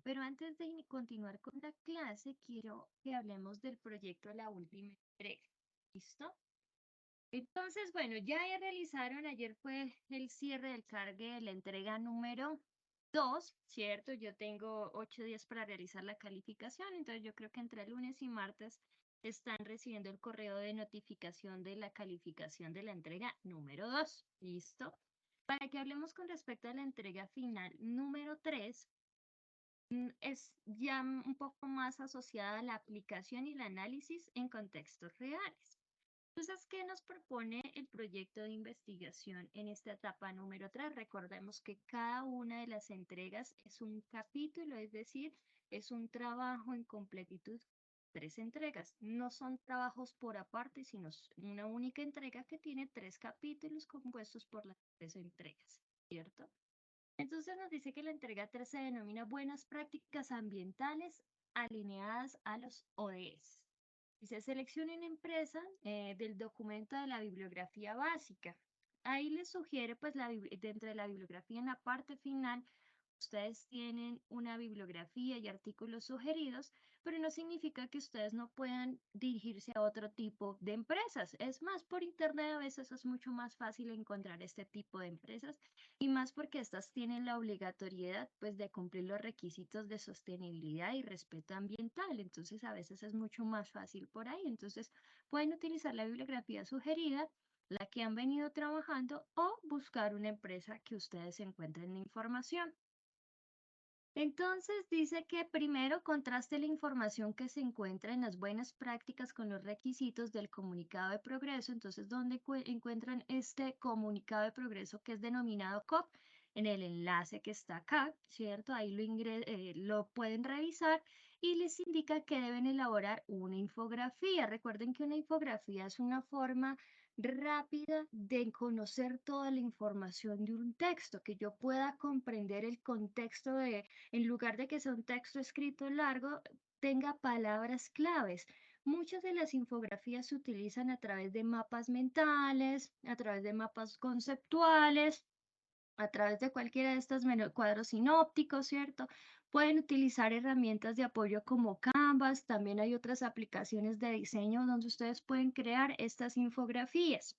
pero antes de continuar con la clase, quiero que hablemos del proyecto La Última Entrega. ¿Listo? Entonces, bueno, realizaron, ayer fue el cierre del cargue de la entrega número 2, ¿cierto? Yo tengo 8 días para realizar la calificación, entonces yo creo que entre lunes y martes están recibiendo el correo de notificación de la calificación de la entrega número 2. ¿Listo? Para que hablemos con respecto a la entrega final número 3, es ya un poco más asociada a la aplicación y el análisis en contextos reales. Entonces, ¿qué nos propone el proyecto de investigación en esta etapa número 3? Recordemos que cada una de las entregas es un capítulo, es decir, es un trabajo en completitud. 3 entregas, no son trabajos por aparte, sino una única entrega que tiene 3 capítulos compuestos por las 3 entregas, ¿cierto? Entonces nos dice que la entrega 3 se denomina Buenas Prácticas Ambientales alineadas a los ODS. Dice, seleccione una empresa del documento de la bibliografía básica. Ahí les sugiere, pues, dentro de la bibliografía, en la parte final, ustedes tienen una bibliografía y artículos sugeridos, pero no significa que ustedes no puedan dirigirse a otro tipo de empresas. Es más, por internet a veces es mucho más fácil encontrar este tipo de empresas y más porque estas tienen la obligatoriedad, pues, de cumplir los requisitos de sostenibilidad y respeto ambiental. Entonces, a veces es mucho más fácil por ahí. Entonces, pueden utilizar la bibliografía sugerida, la que han venido trabajando, o buscar una empresa que ustedes encuentren la información. Entonces dice que primero contraste la información que se encuentra en las buenas prácticas con los requisitos del comunicado de progreso. Entonces, ¿dónde encuentran este comunicado de progreso que es denominado COP? En el enlace que está acá, ¿cierto? Ahí lo pueden revisar y les indica que deben elaborar una infografía. Recuerden que una infografía es una forma rápida de conocer toda la información de un texto, que yo pueda comprender el contexto en lugar de que sea un texto escrito largo, tenga palabras claves. Muchas de las infografías se utilizan a través de mapas mentales, a través de mapas conceptuales, a través de cualquiera de estos cuadros sinópticos, ¿cierto? Pueden utilizar herramientas de apoyo como Canvas. También hay otras aplicaciones de diseño donde ustedes pueden crear estas infografías.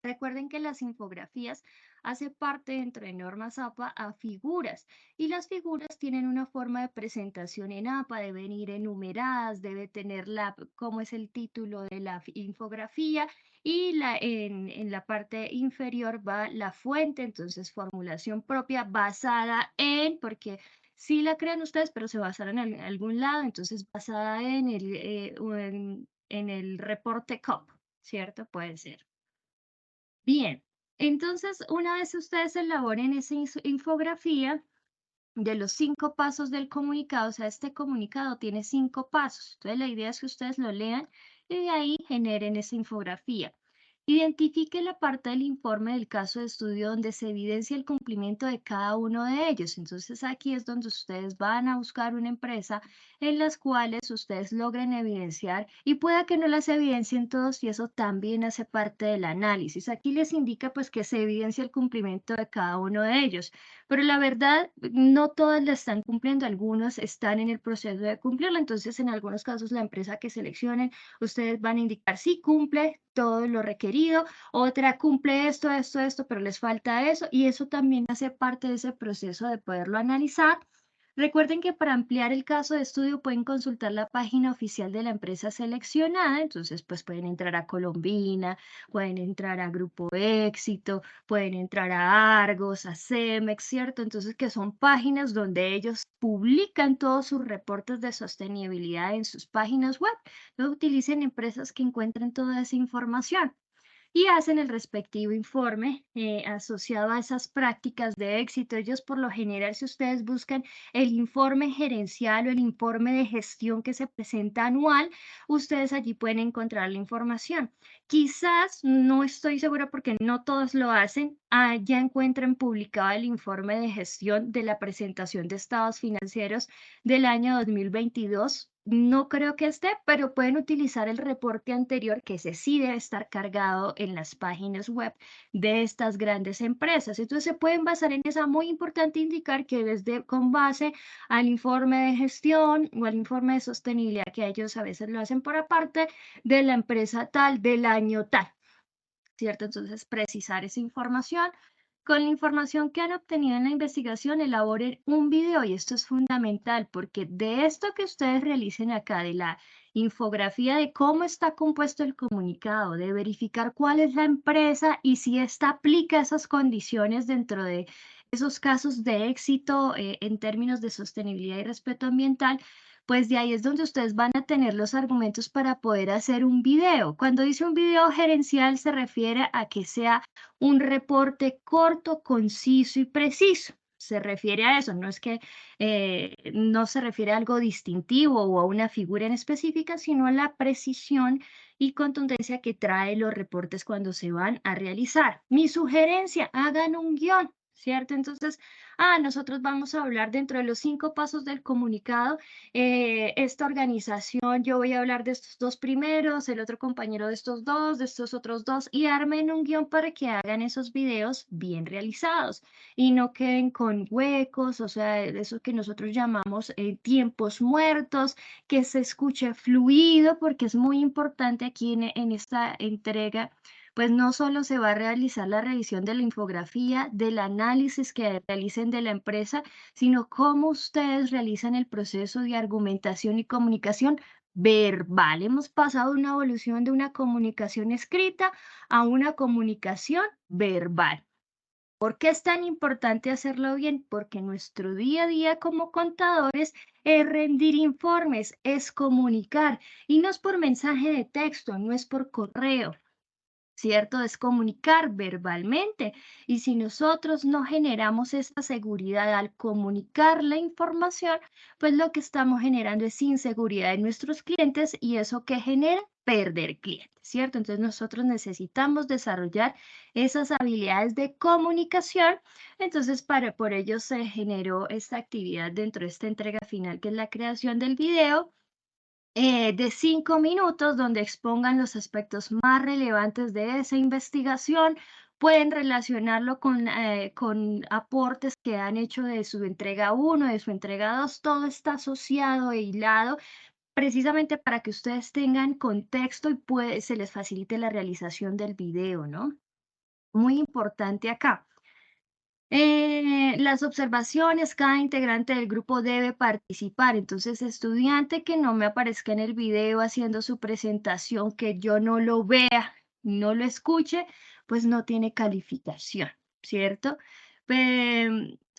Recuerden que las infografías hace parte dentro de normas APA a figuras, y las figuras tienen una forma de presentación en APA, deben ir enumeradas, debe tener cómo es el título de la infografía, y en la parte inferior va la fuente. Entonces formulación propia basada en, porque sí la crean ustedes, pero se basarán en algún lado, entonces basada en el reporte COP, ¿cierto? Puede ser. Bien, entonces una vez ustedes elaboren esa infografía de los 5 pasos del comunicado, o sea, este comunicado tiene 5 pasos, entonces la idea es que ustedes lo lean y de ahí generen esa infografía. Identifique la parte del informe del caso de estudio donde se evidencia el cumplimiento de cada uno de ellos. Entonces aquí es donde ustedes van a buscar una empresa en las cuales ustedes logren evidenciar, y pueda que no las evidencien todos, y eso también hace parte del análisis. Aquí les indica pues que se evidencia el cumplimiento de cada uno de ellos, pero la verdad no todas la están cumpliendo, algunos están en el proceso de cumplirla. Entonces en algunos casos la empresa que seleccionen, ustedes van a indicar si cumple todo lo requerido, otra cumple esto, pero les falta eso, y eso también hace parte de ese proceso de poderlo analizar. Recuerden que para ampliar el caso de estudio pueden consultar la página oficial de la empresa seleccionada. Entonces, pues pueden entrar a Colombina, pueden entrar a Grupo Éxito, pueden entrar a Argos, a Cemex, ¿cierto? Entonces, que son páginas donde ellos publican todos sus reportes de sostenibilidad en sus páginas web. Entonces, utilicen empresas que encuentren toda esa información y hacen el respectivo informe asociado a esas prácticas de éxito. Ellos, por lo general, si ustedes buscan el informe gerencial o el informe de gestión que se presenta anual, ustedes allí pueden encontrar la información. Quizás, no estoy segura porque no todos lo hacen, ya encuentren publicado el informe de gestión de la presentación de estados financieros del año 2022 no creo que esté, pero pueden utilizar el reporte anterior, que ese sí debe estar cargado en las páginas web de estas grandes empresas. Entonces se pueden basar en esa. Muy importante indicar que desde con base al informe de gestión o al informe de sostenibilidad, que ellos a veces lo hacen por aparte de la empresa tal del año tal. ¿Cierto? Entonces, precisar esa información. Con la información que han obtenido en la investigación, elaboren un video y esto es fundamental porque de esto que ustedes realicen acá, de la infografía de cómo está compuesto el comunicado, de verificar cuál es la empresa y si ésta aplica esas condiciones dentro de esos casos de éxito en términos de sostenibilidad y respeto ambiental, pues de ahí es donde ustedes van a tener los argumentos para poder hacer un video. Cuando dice un video gerencial se refiere a que sea un reporte corto, conciso y preciso. Se refiere a eso, no es que no se refiere a algo distintivo o a una figura en específica, sino a la precisión y contundencia que trae los reportes cuando se van a realizar. Mi sugerencia, hagan un guión, ¿cierto? Entonces, nosotros vamos a hablar dentro de los 5 pasos del comunicado. Esta organización, yo voy a hablar de estos 2 primeros, el otro compañero de estos 2, de estos otros 2, y armen un guión para que hagan esos videos bien realizados y no queden con huecos, o sea, eso que nosotros llamamos tiempos muertos, que se escuche fluido, porque es muy importante aquí en esta entrega. Pues no solo se va a realizar la revisión de la infografía, del análisis que realicen de la empresa, sino cómo ustedes realizan el proceso de argumentación y comunicación verbal. Hemos pasado una evolución de una comunicación escrita a una comunicación verbal. ¿Por qué es tan importante hacerlo bien? Porque nuestro día a día como contadores es rendir informes, es comunicar, y no es por mensaje de texto, no es por correo. ¿Cierto? Es comunicar verbalmente. Y si nosotros no generamos esa seguridad al comunicar la información, pues lo que estamos generando es inseguridad en nuestros clientes y eso que genera perder clientes, ¿cierto? Entonces nosotros necesitamos desarrollar esas habilidades de comunicación. Entonces, por ello se generó esta actividad dentro de esta entrega final, que es la creación del video de 5 minutos donde expongan los aspectos más relevantes de esa investigación. Pueden relacionarlo con aportes que han hecho de su entrega uno, de su entrega 2. Todo está asociado e hilado precisamente para que ustedes tengan contexto y se les facilite la realización del video, ¿no? Muy importante acá. Las observaciones, cada integrante del grupo debe participar. Entonces, estudiante que no me aparezca en el video haciendo su presentación, que yo no lo vea, no lo escuche, pues no tiene calificación, ¿cierto?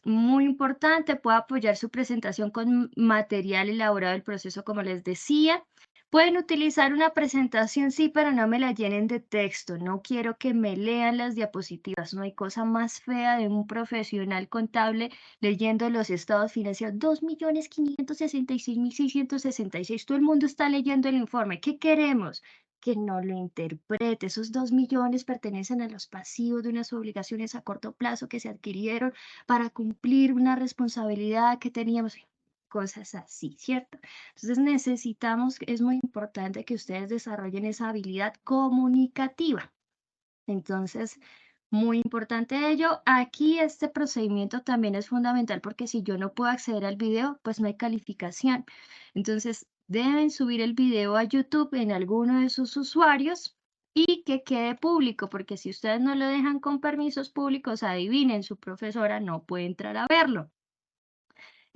Muy importante, puede apoyar su presentación con material elaborado del proceso, como les decía. Pueden utilizar una presentación, sí, pero no me la llenen de texto. No quiero que me lean las diapositivas. No hay cosa más fea de un profesional contable leyendo los estados financieros. 2.566.666. Todo el mundo está leyendo el informe. ¿Qué queremos? Que no lo interprete. Esos 2 millones pertenecen a los pasivos de unas obligaciones a corto plazo que se adquirieron para cumplir una responsabilidad que teníamos. Cosas así, ¿cierto? Entonces necesitamos, es muy importante que ustedes desarrollen esa habilidad comunicativa. Entonces, muy importante ello. Aquí este procedimiento también es fundamental porque si yo no puedo acceder al video, pues no hay calificación. Entonces, deben subir el video a YouTube en alguno de sus usuarios y que quede público, porque si ustedes no lo dejan con permisos públicos, adivinen, su profesora no puede entrar a verlo.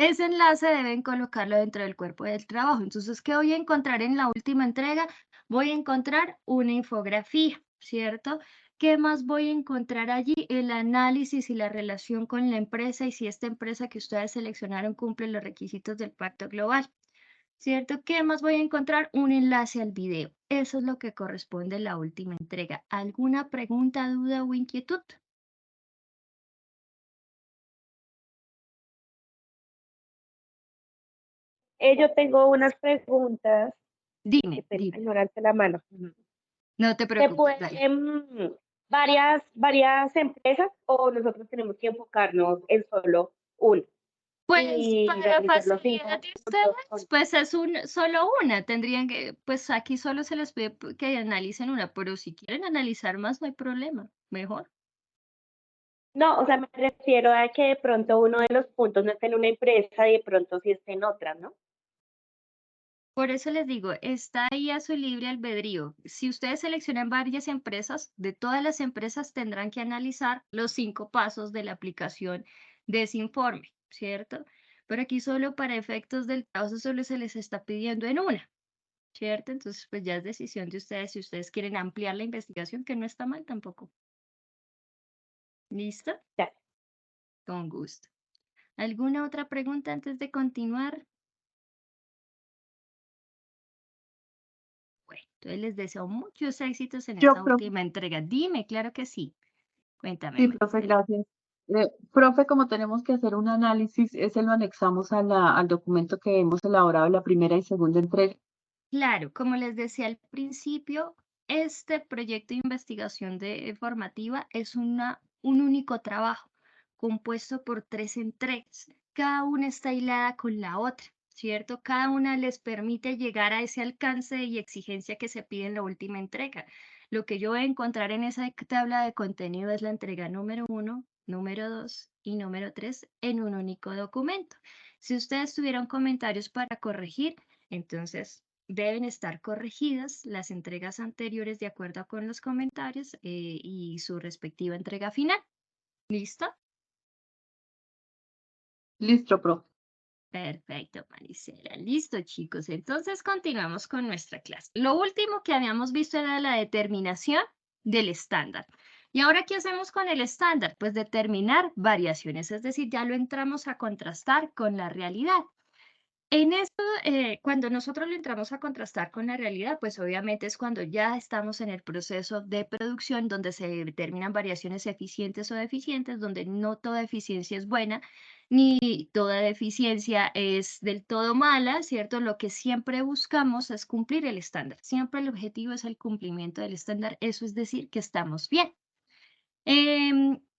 Ese enlace deben colocarlo dentro del cuerpo del trabajo. Entonces, ¿qué voy a encontrar en la última entrega? Voy a encontrar una infografía, ¿cierto? ¿Qué más voy a encontrar allí? El análisis y la relación con la empresa y si esta empresa que ustedes seleccionaron cumple los requisitos del Pacto Global, ¿cierto? ¿Qué más voy a encontrar? Un enlace al video. Eso es lo que corresponde a la última entrega. ¿Alguna pregunta, duda o inquietud? Yo tengo unas preguntas, Dime, qué pena, dime. ignorarte la mano. No te ¿Se preocupes, dale. pueden varias empresas o nosotros tenemos que enfocarnos en solo una? Pues y para realizar los facilidad 5 de puntos ustedes, pues es solo una. Tendrían que, pues aquí solo se les pide que analicen una, pero si quieren analizar más, no hay problema. Mejor. No, o sea, me refiero a que de pronto uno de los puntos no esté en una empresa y de pronto sí esté en otra, ¿no? Por eso les digo, está ahí a su libre albedrío. Si ustedes seleccionan varias empresas, de todas las empresas tendrán que analizar los 5 pasos de la aplicación de ese informe, ¿cierto? Pero aquí solo para efectos del caso solo se les está pidiendo en una, ¿cierto? Entonces, pues ya es decisión de ustedes si ustedes quieren ampliar la investigación, que no está mal tampoco. ¿Listo? Ya. Con gusto. ¿Alguna otra pregunta antes de continuar? Bueno, entonces les deseo muchos éxitos en Yo, esta profe, última entrega. Dime, claro que sí. Cuéntame, sí, profe, Maricela. gracias. Profe, como tenemos que hacer un análisis, ese lo anexamos al documento que hemos elaborado en la primera y segunda entrega. Claro, como les decía al principio, este proyecto de investigación formativa es un único trabajo compuesto por 3 entregas. Cada una está hilada con la otra, ¿cierto? Cada una les permite llegar a ese alcance y exigencia que se pide en la última entrega. Lo que yo voy a encontrar en esa tabla de contenido es la entrega número 1, número 2 y número 3 en un único documento. Si ustedes tuvieron comentarios para corregir, entonces deben estar corregidas las entregas anteriores de acuerdo con los comentarios y su respectiva entrega final. ¿Listo? Listo, profe. Perfecto, Maricela. Listo, chicos. Entonces continuamos con nuestra clase. Lo último que habíamos visto era la determinación del estándar. ¿Y ahora qué hacemos con el estándar? Pues determinar variaciones, es decir, ya lo entramos a contrastar con la realidad. En esto, cuando nosotros lo entramos a contrastar con la realidad, pues obviamente es cuando ya estamos en el proceso de producción donde se determinan variaciones eficientes o deficientes, donde no toda eficiencia es buena, ni toda deficiencia es del todo mala, ¿cierto? Lo que siempre buscamos es cumplir el estándar. Siempre el objetivo es el cumplimiento del estándar, eso es decir, que estamos bien.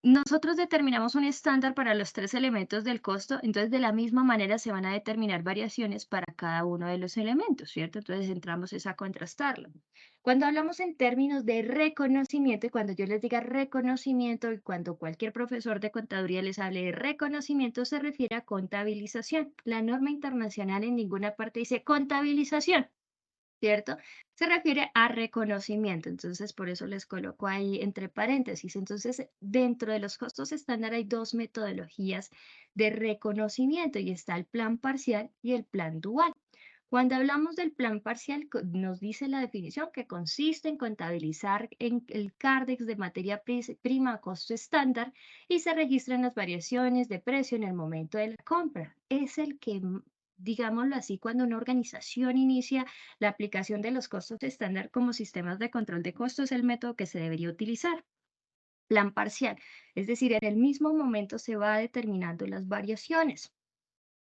Nosotros determinamos un estándar para los 3 elementos del costo, entonces de la misma manera se van a determinar variaciones para cada uno de los elementos, ¿cierto? Entonces entramos es a contrastarlo. Cuando hablamos en términos de reconocimiento, y cuando yo les diga reconocimiento, y cuando cualquier profesor de contaduría les hable de reconocimiento, se refiere a contabilización. La norma internacional en ninguna parte dice contabilización. ¿Cierto? Se refiere a reconocimiento, entonces por eso les coloco ahí entre paréntesis. Entonces, dentro de los costos estándar hay 2 metodologías de reconocimiento y está el plan parcial y el plan dual. Cuando hablamos del plan parcial, nos dice la definición que consiste en contabilizar en el CARDEX de materia prima a costo estándar y se registran las variaciones de precio en el momento de la compra. Es el que, digámoslo así, cuando una organización inicia la aplicación de los costos estándar como sistemas de control de costos es el método que se debería utilizar. Plan parcial, es decir, en el mismo momento se va determinando las variaciones.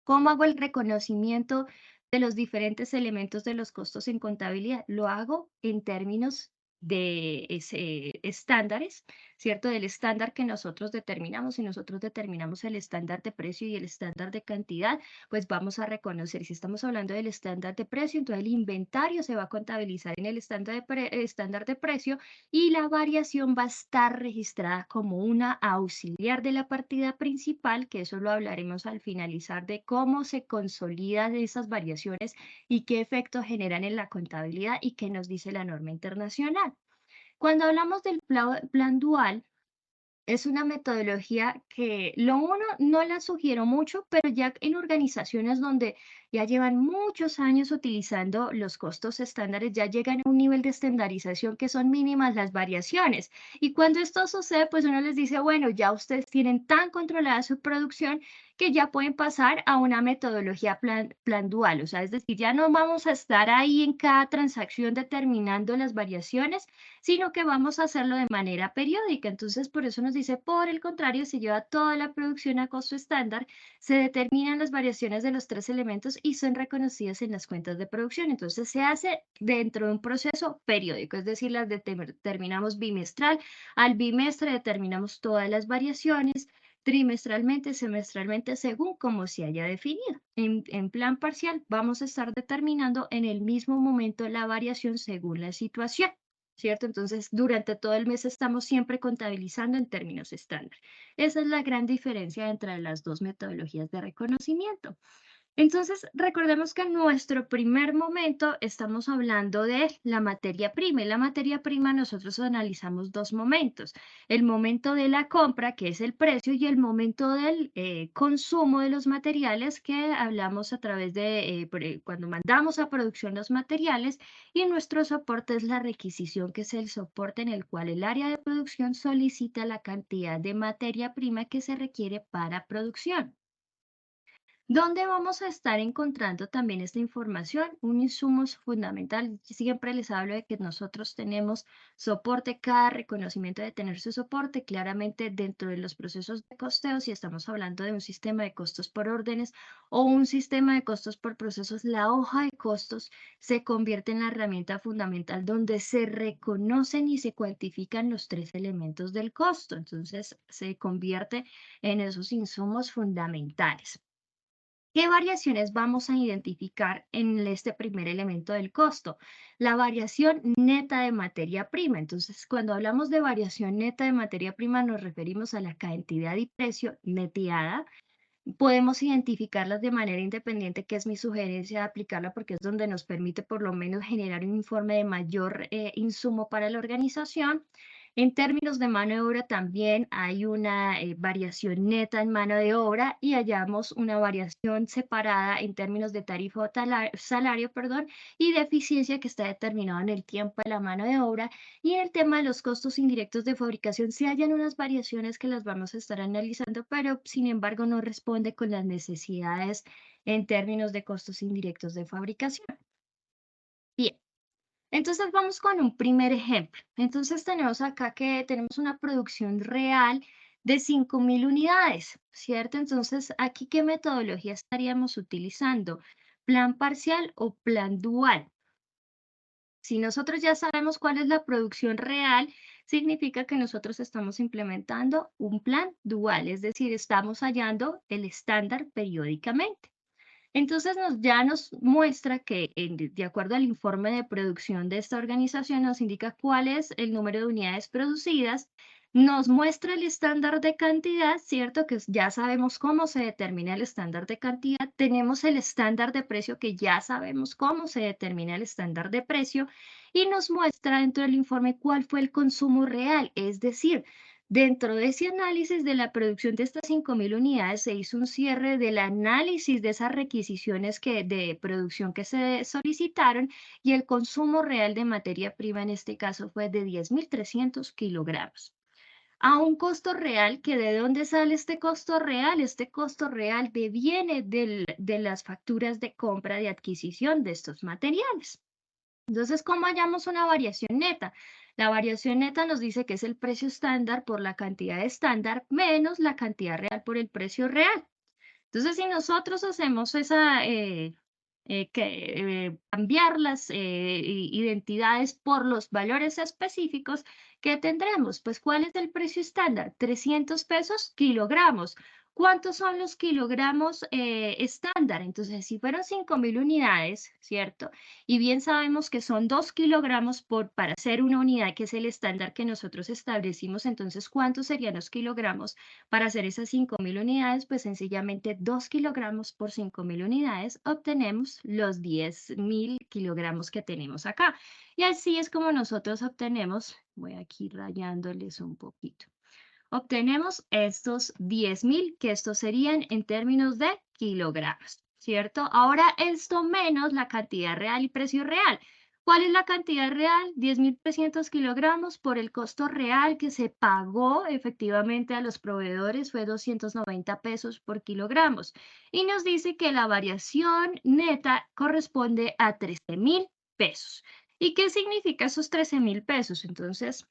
¿Cómo hago el reconocimiento de los diferentes elementos de los costos en contabilidad? Lo hago en términos de estándares, ¿cierto? Del estándar que nosotros determinamos. Si nosotros determinamos el estándar de precio y el estándar de cantidad, pues vamos a reconocer. Si estamos hablando del estándar de precio, entonces el inventario se va a contabilizar en el estándar de precio y la variación va a estar registrada como una auxiliar de la partida principal, que eso lo hablaremos al finalizar de cómo se consolidan esas variaciones y qué efectos generan en la contabilidad y qué nos dice la norma internacional. Cuando hablamos del plan dual, es una metodología que lo uno no la sugiero mucho, pero ya en organizaciones donde ya llevan muchos años utilizando los costos estándares, ya llegan a un nivel de estandarización que son mínimas las variaciones. Y cuando esto sucede, pues uno les dice, bueno, ya ustedes tienen tan controlada su producción que ya pueden pasar a una metodología plan dual. O sea, es decir, ya no vamos a estar ahí en cada transacción determinando las variaciones, sino que vamos a hacerlo de manera periódica. Entonces, por eso nos dice, por el contrario, se lleva toda la producción a costo estándar, se determinan las variaciones de los 3 elementos y son reconocidas en las cuentas de producción. Entonces, se hace dentro de un proceso periódico, es decir, las determinamos bimestral. Al bimestre determinamos todas las variaciones, trimestralmente, semestralmente, según como se haya definido. En plan parcial vamos a estar determinando en el mismo momento la variación según la situación, ¿cierto? Entonces, durante todo el mes estamos siempre contabilizando en términos estándar. Esa es la gran diferencia entre las dos metodologías de reconocimiento. Entonces, recordemos que en nuestro primer momento estamos hablando de la materia prima. Y la materia prima nosotros analizamos dos momentos. El momento de la compra, que es el precio, y el momento del consumo de los materiales, que hablamos a través de cuando mandamos a producción los materiales. Y nuestro soporte es la requisición, que es el soporte en el cual el área de producción solicita la cantidad de materia prima que se requiere para producción. ¿Dónde vamos a estar encontrando también esta información? Un insumo fundamental. Siempre les hablo de que nosotros tenemos soporte, cada reconocimiento de tener su soporte claramente dentro de los procesos de costeo. Si estamos hablando de un sistema de costos por órdenes o un sistema de costos por procesos, la hoja de costos se convierte en la herramienta fundamental donde se reconocen y se cuantifican los tres elementos del costo. Entonces se convierte en esos insumos fundamentales. ¿Qué variaciones vamos a identificar en este primer elemento del costo? La variación neta de materia prima. Entonces, cuando hablamos de variación neta de materia prima, nos referimos a la cantidad y precio neteada. Podemos identificarlas de manera independiente, que es mi sugerencia de aplicarla porque es donde nos permite por lo menos generar un informe de mayor insumo para la organización. En términos de mano de obra también hay una variación neta en mano de obra y hallamos una variación separada en términos de tarifa o salario, perdón, y de eficiencia que está determinado en el tiempo de la mano de obra. Y en el tema de los costos indirectos de fabricación se hallan unas variaciones que las vamos a estar analizando, pero sin embargo no responde con las necesidades en términos de costos indirectos de fabricación. Bien. Entonces vamos con un primer ejemplo. Entonces tenemos acá que tenemos una producción real de 5.000 unidades, ¿cierto? Entonces, ¿aquí qué metodología estaríamos utilizando? ¿Plan parcial o plan dual? Si nosotros ya sabemos cuál es la producción real, significa que nosotros estamos implementando un plan dual, es decir, estamos hallando el estándar periódicamente. Entonces ya nos muestra que de acuerdo al informe de producción de esta organización nos indica cuál es el número de unidades producidas, nos muestra el estándar de cantidad, ¿cierto? Que ya sabemos cómo se determina el estándar de cantidad, tenemos el estándar de precio que ya sabemos cómo se determina el estándar de precio y nos muestra dentro del informe cuál fue el consumo real, es decir, dentro de ese análisis de la producción de estas 5.000 unidades se hizo un cierre del análisis de esas requisiciones de producción que se solicitaron y el consumo real de materia prima en este caso fue de 10.300 kilogramos. A un costo real, que ¿de dónde sale este costo real? Este costo real deviene de las facturas de compra de adquisición de estos materiales. Entonces, ¿cómo hallamos una variación neta? La variación neta nos dice que es el precio estándar por la cantidad estándar menos la cantidad real por el precio real. Entonces, si nosotros hacemos esa, cambiar las identidades por los valores específicos, ¿qué tendremos? Pues, ¿cuál es el precio estándar? 300 pesos kilogramos. ¿Cuántos son los kilogramos estándar? Entonces, si fueron 5.000 unidades, ¿cierto? Y bien sabemos que son 2 kilogramos para hacer una unidad, que es el estándar que nosotros establecimos. Entonces, ¿cuántos serían los kilogramos para hacer esas 5.000 unidades? Pues sencillamente 2 kilogramos por 5.000 unidades obtenemos los 10.000 kilogramos que tenemos acá. Y así es como nosotros obtenemos, voy aquí rayándoles un poquito. Obtenemos estos 10.000, que estos serían en términos de kilogramos, ¿cierto? Ahora esto menos la cantidad real y precio real. ¿Cuál es la cantidad real? 10.300 kilogramos por el costo real que se pagó efectivamente a los proveedores fue 290 pesos por kilogramos. Y nos dice que la variación neta corresponde a 13.000 pesos. ¿Y qué significa esos 13.000 pesos? Entonces,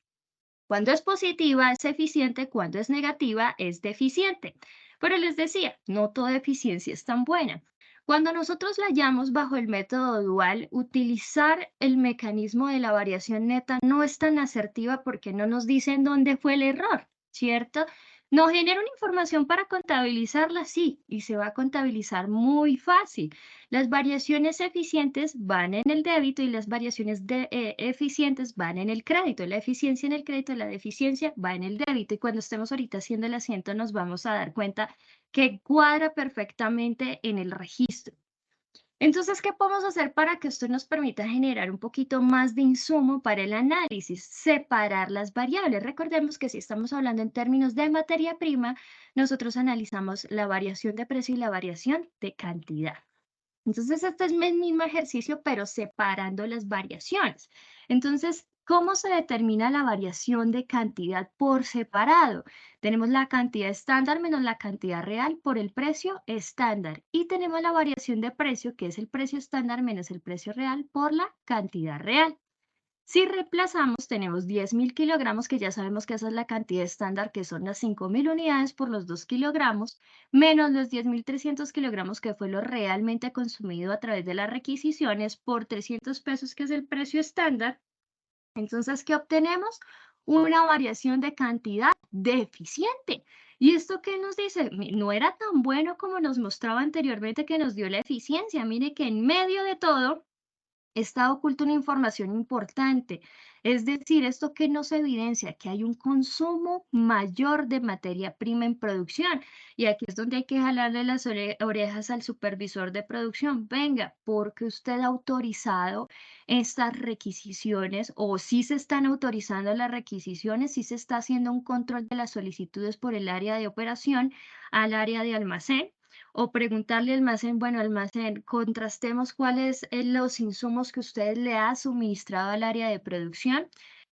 cuando es positiva es eficiente, cuando es negativa es deficiente. Pero les decía, no toda eficiencia es tan buena. Cuando nosotros la hallamos bajo el método dual, utilizar el mecanismo de la variación neta no es tan asertiva porque no nos dicen dónde fue el error, ¿cierto? ¿Nos genera una información para contabilizarla? Sí, y se va a contabilizar muy fácil. Las variaciones eficientes van en el débito y las variaciones eficientes van en el crédito. La eficiencia en el crédito, la deficiencia va en el débito. Y cuando estemos ahorita haciendo el asiento nos vamos a dar cuenta que cuadra perfectamente en el registro. Entonces, ¿qué podemos hacer para que esto nos permita generar un poquito más de insumo para el análisis? Separar las variables. Recordemos que si estamos hablando en términos de materia prima, nosotros analizamos la variación de precio y la variación de cantidad. Entonces, este es el mismo ejercicio, pero separando las variaciones. Entonces, ¿cómo se determina la variación de cantidad por separado? Tenemos la cantidad estándar menos la cantidad real por el precio estándar. Y tenemos la variación de precio, que es el precio estándar menos el precio real por la cantidad real. Si reemplazamos, tenemos 10.000 kilogramos, que ya sabemos que esa es la cantidad estándar, que son las 5.000 unidades por los 2 kilogramos, menos los 10.300 kilogramos, que fue lo realmente consumido a través de las requisiciones, por 300 pesos, que es el precio estándar. Entonces, ¿qué obtenemos? Una variación de cantidad deficiente. ¿Y esto qué nos dice? No era tan bueno como nos mostraba anteriormente que nos dio la eficiencia. Mire que en medio de todo está oculta una información importante. Es decir, esto que nos evidencia que hay un consumo mayor de materia prima en producción. Y aquí es donde hay que jalarle las orejas al supervisor de producción. Venga, porque usted ha autorizado estas requisiciones o si se están autorizando las requisiciones, si se está haciendo un control de las solicitudes por el área de operación al área de almacén. O preguntarle al almacén, bueno, almacén, contrastemos cuáles los insumos que usted le ha suministrado al área de producción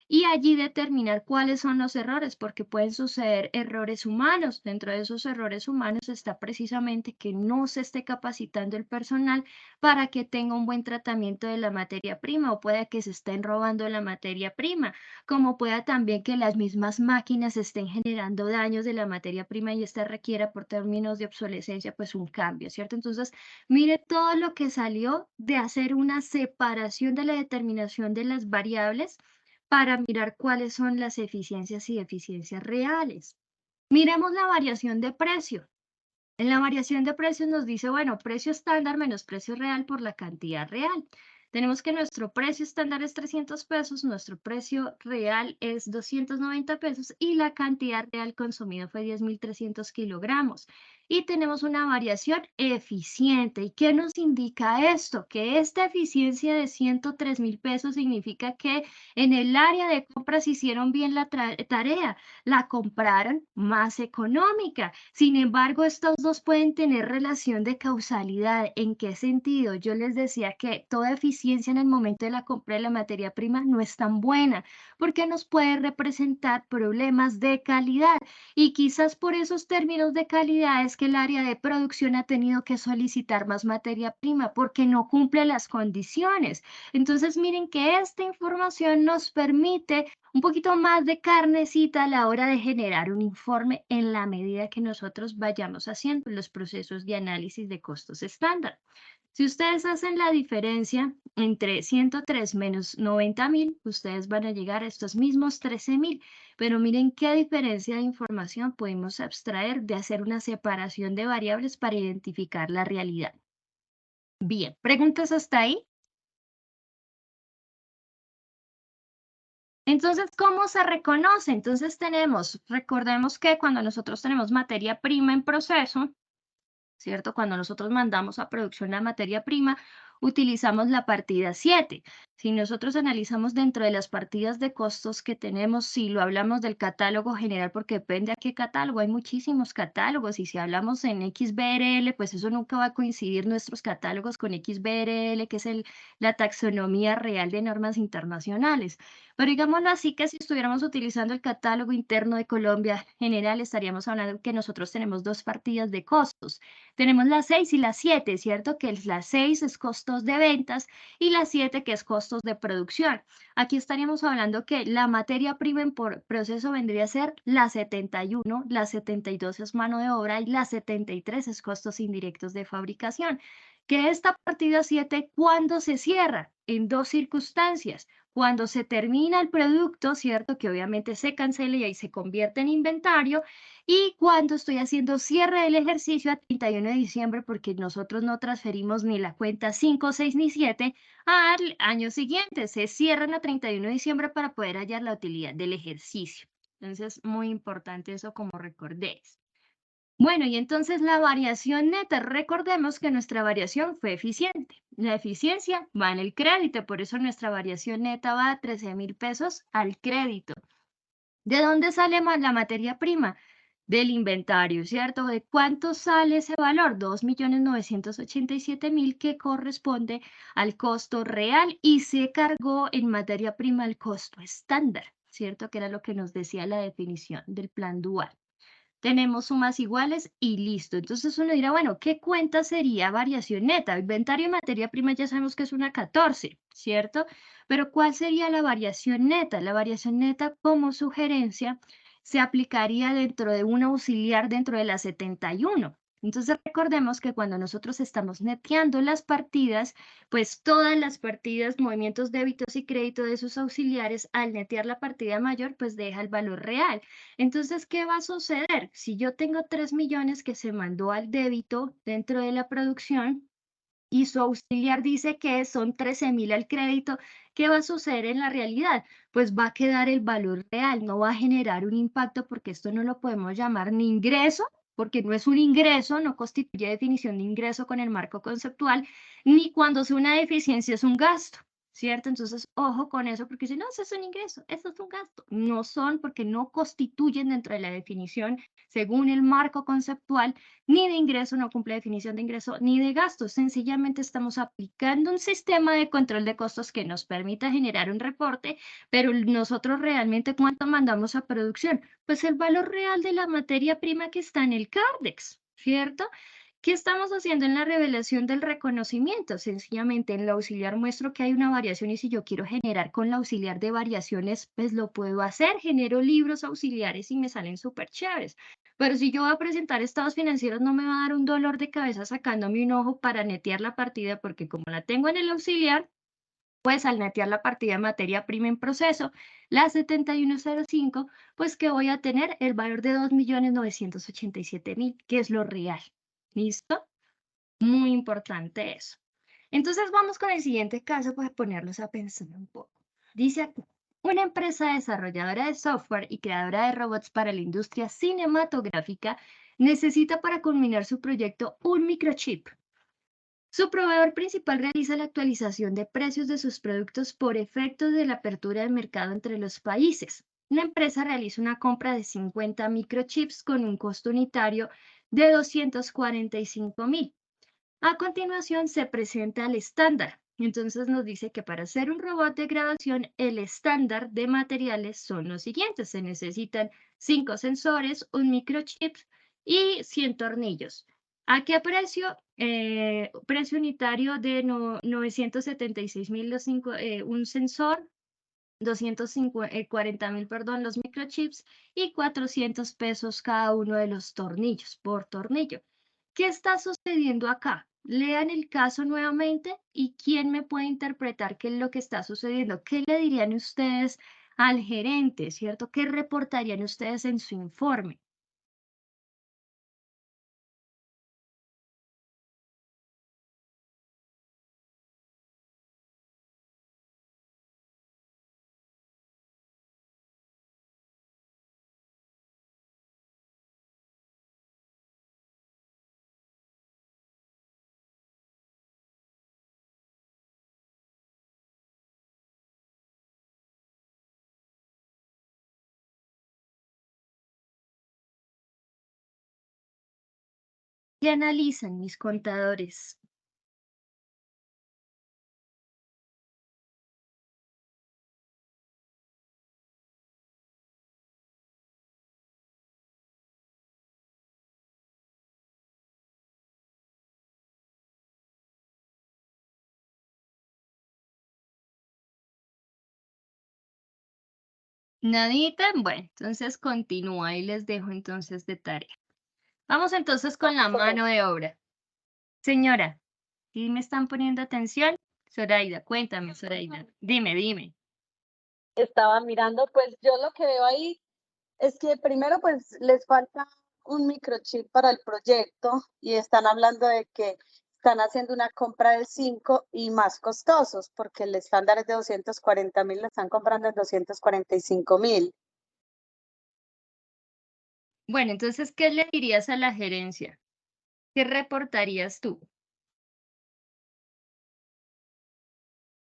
y allí determinar cuáles son los errores, porque pueden suceder errores humanos. Dentro de esos errores humanos está precisamente que no se esté capacitando el personal para que tenga un buen tratamiento de la materia prima o pueda que se estén robando la materia prima, como pueda también que las mismas máquinas estén generando daños de la materia prima y esta requiera por términos de obsolescencia pues un cambio, ¿cierto? Entonces, mire todo lo que salió de hacer una separación de la determinación de las variables para mirar cuáles son las eficiencias y deficiencias reales. Miremos la variación de precio. En la variación de precios nos dice, bueno, precio estándar menos precio real por la cantidad real. Tenemos que nuestro precio estándar es 300 pesos, nuestro precio real es 290 pesos y la cantidad real consumida fue 10.300 kilogramos. Y tenemos una variación eficiente. ¿Y qué nos indica esto? Que esta eficiencia de 103.000 pesos significa que en el área de compras hicieron bien la tarea, la compraron más económica. Sin embargo, estos dos pueden tener relación de causalidad. ¿En qué sentido? Yo les decía que toda eficiencia en el momento de la compra de la materia prima no es tan buena porque nos puede representar problemas de calidad y quizás por esos términos de calidad es que el área de producción ha tenido que solicitar más materia prima porque no cumple las condiciones. Entonces, miren que esta información nos permite un poquito más de carnecita a la hora de generar un informe en la medida que nosotros vayamos haciendo los procesos de análisis de costos estándar. Si ustedes hacen la diferencia entre 103 menos 90.000, ustedes van a llegar a estos mismos 13.000. Pero miren qué diferencia de información podemos abstraer de hacer una separación de variables para identificar la realidad. Bien, ¿preguntas hasta ahí? Entonces, ¿cómo se reconoce? Entonces recordemos que cuando nosotros tenemos materia prima en proceso, ¿cierto? Cuando nosotros mandamos a producción la materia prima, utilizamos la partida 7. Si nosotros analizamos dentro de las partidas de costos que tenemos, si lo hablamos del catálogo general, porque depende a qué catálogo, hay muchísimos catálogos, y si hablamos en XBRL, pues eso nunca va a coincidir nuestros catálogos con XBRL, que es la taxonomía real de normas internacionales. Pero digámoslo así, que si estuviéramos utilizando el catálogo interno de Colombia general, estaríamos hablando que nosotros tenemos dos partidas de costos. Tenemos la 6 y la 7, ¿cierto? Que la 6 es costos de ventas y la 7 que es costos de producción. Aquí estaríamos hablando que la materia prima en proceso vendría a ser la 71, la 72 es mano de obra y la 73 es costos indirectos de fabricación. que esta partida 7, ¿cuándo se cierra? En dos circunstancias. Cuando se termina el producto, ¿cierto? Que obviamente se cancela y ahí se convierte en inventario. Y cuando estoy haciendo cierre del ejercicio a 31 de diciembre, porque nosotros no transferimos ni la cuenta 5, 6 ni 7 al año siguiente. Se cierran a 31 de diciembre para poder hallar la utilidad del ejercicio. Entonces, muy importante eso como recordéis. Bueno, y entonces la variación neta, recordemos que nuestra variación fue eficiente. La eficiencia va en el crédito, por eso nuestra variación neta va a 13,000 pesos al crédito. ¿De dónde sale la materia prima? Del inventario, ¿cierto? ¿De cuánto sale ese valor? 2,987,000 que corresponde al costo real y se cargó en materia prima el costo estándar, ¿cierto? Que era lo que nos decía la definición del plan dual. Tenemos sumas iguales y listo. Entonces uno dirá, bueno, ¿qué cuenta sería variación neta? Inventario y materia prima ya sabemos que es una 14, ¿cierto? Pero ¿cuál sería la variación neta? La variación neta como sugerencia se aplicaría dentro de un auxiliar dentro de la 71. Entonces recordemos que cuando nosotros estamos neteando las partidas, pues todas las partidas, movimientos débitos y crédito de sus auxiliares, al netear la partida mayor, pues deja el valor real. Entonces, ¿qué va a suceder? Si yo tengo 3 millones que se mandó al débito dentro de la producción y su auxiliar dice que son 13,000 al crédito, ¿qué va a suceder en la realidad? Pues va a quedar el valor real, no va a generar un impacto porque esto no lo podemos llamar ni ingreso, porque no es un ingreso, no constituye definición de ingreso con el marco conceptual, ni cuando sea una deficiencia es un gasto. ¿Cierto? Entonces, ojo con eso, porque si no, eso es un ingreso, eso es un gasto. No son porque no constituyen dentro de la definición, según el marco conceptual, ni de ingreso, no cumple definición de ingreso, ni de gasto. Sencillamente estamos aplicando un sistema de control de costos que nos permita generar un reporte, pero nosotros realmente, ¿cuánto mandamos a producción? Pues el valor real de la materia prima que está en el CARDEX, ¿cierto? ¿Qué estamos haciendo en la revelación del reconocimiento? Sencillamente en la auxiliar muestro que hay una variación y si yo quiero generar con la auxiliar de variaciones, pues lo puedo hacer. Genero libros auxiliares y me salen súper chéveres. Pero si yo voy a presentar estados financieros, no me va a dar un dolor de cabeza sacándome un ojo para netear la partida, porque como la tengo en el auxiliar, pues al netear la partida de materia prima en proceso, la 7105, pues que voy a tener el valor de 2,987,000, que es lo real. ¿Listo? Muy importante eso. Entonces vamos con el siguiente caso para ponerlos a pensar un poco. Dice aquí, una empresa desarrolladora de software y creadora de robots para la industria cinematográfica necesita para culminar su proyecto un microchip. Su proveedor principal realiza la actualización de precios de sus productos por efecto de la apertura del mercado entre los países. La empresa realiza una compra de 50 microchips con un costo unitario de 245,000. A continuación se presenta el estándar. Entonces nos dice que para hacer un robot de grabación, el estándar de materiales son los siguientes. Se necesitan 5 sensores, un microchip y 100 tornillos. ¿A qué precio? Precio unitario de 976,000 un sensor, 240,000, perdón, los microchips y 400 pesos cada uno de los tornillos por tornillo. ¿Qué está sucediendo acá? Lean el caso nuevamente y quién me puede interpretar qué es lo que está sucediendo. ¿Qué le dirían ustedes al gerente, cierto? ¿Qué reportarían ustedes en su informe? ¿Qué analizan mis contadores? Nadita, bueno, entonces continúa y les dejo entonces de tarea. Vamos entonces con la mano de obra. Señora, ¿Sí me están poniendo atención? Zoraida, cuéntame, Zoraida. Dime. Estaba mirando, pues yo lo que veo ahí es que primero pues les falta un microchip para el proyecto y están hablando de que están haciendo una compra de 5 y más costosos porque el estándar es de 240.000, lo están comprando en 245.000. Bueno, entonces, ¿qué le dirías a la gerencia? ¿Qué reportarías tú?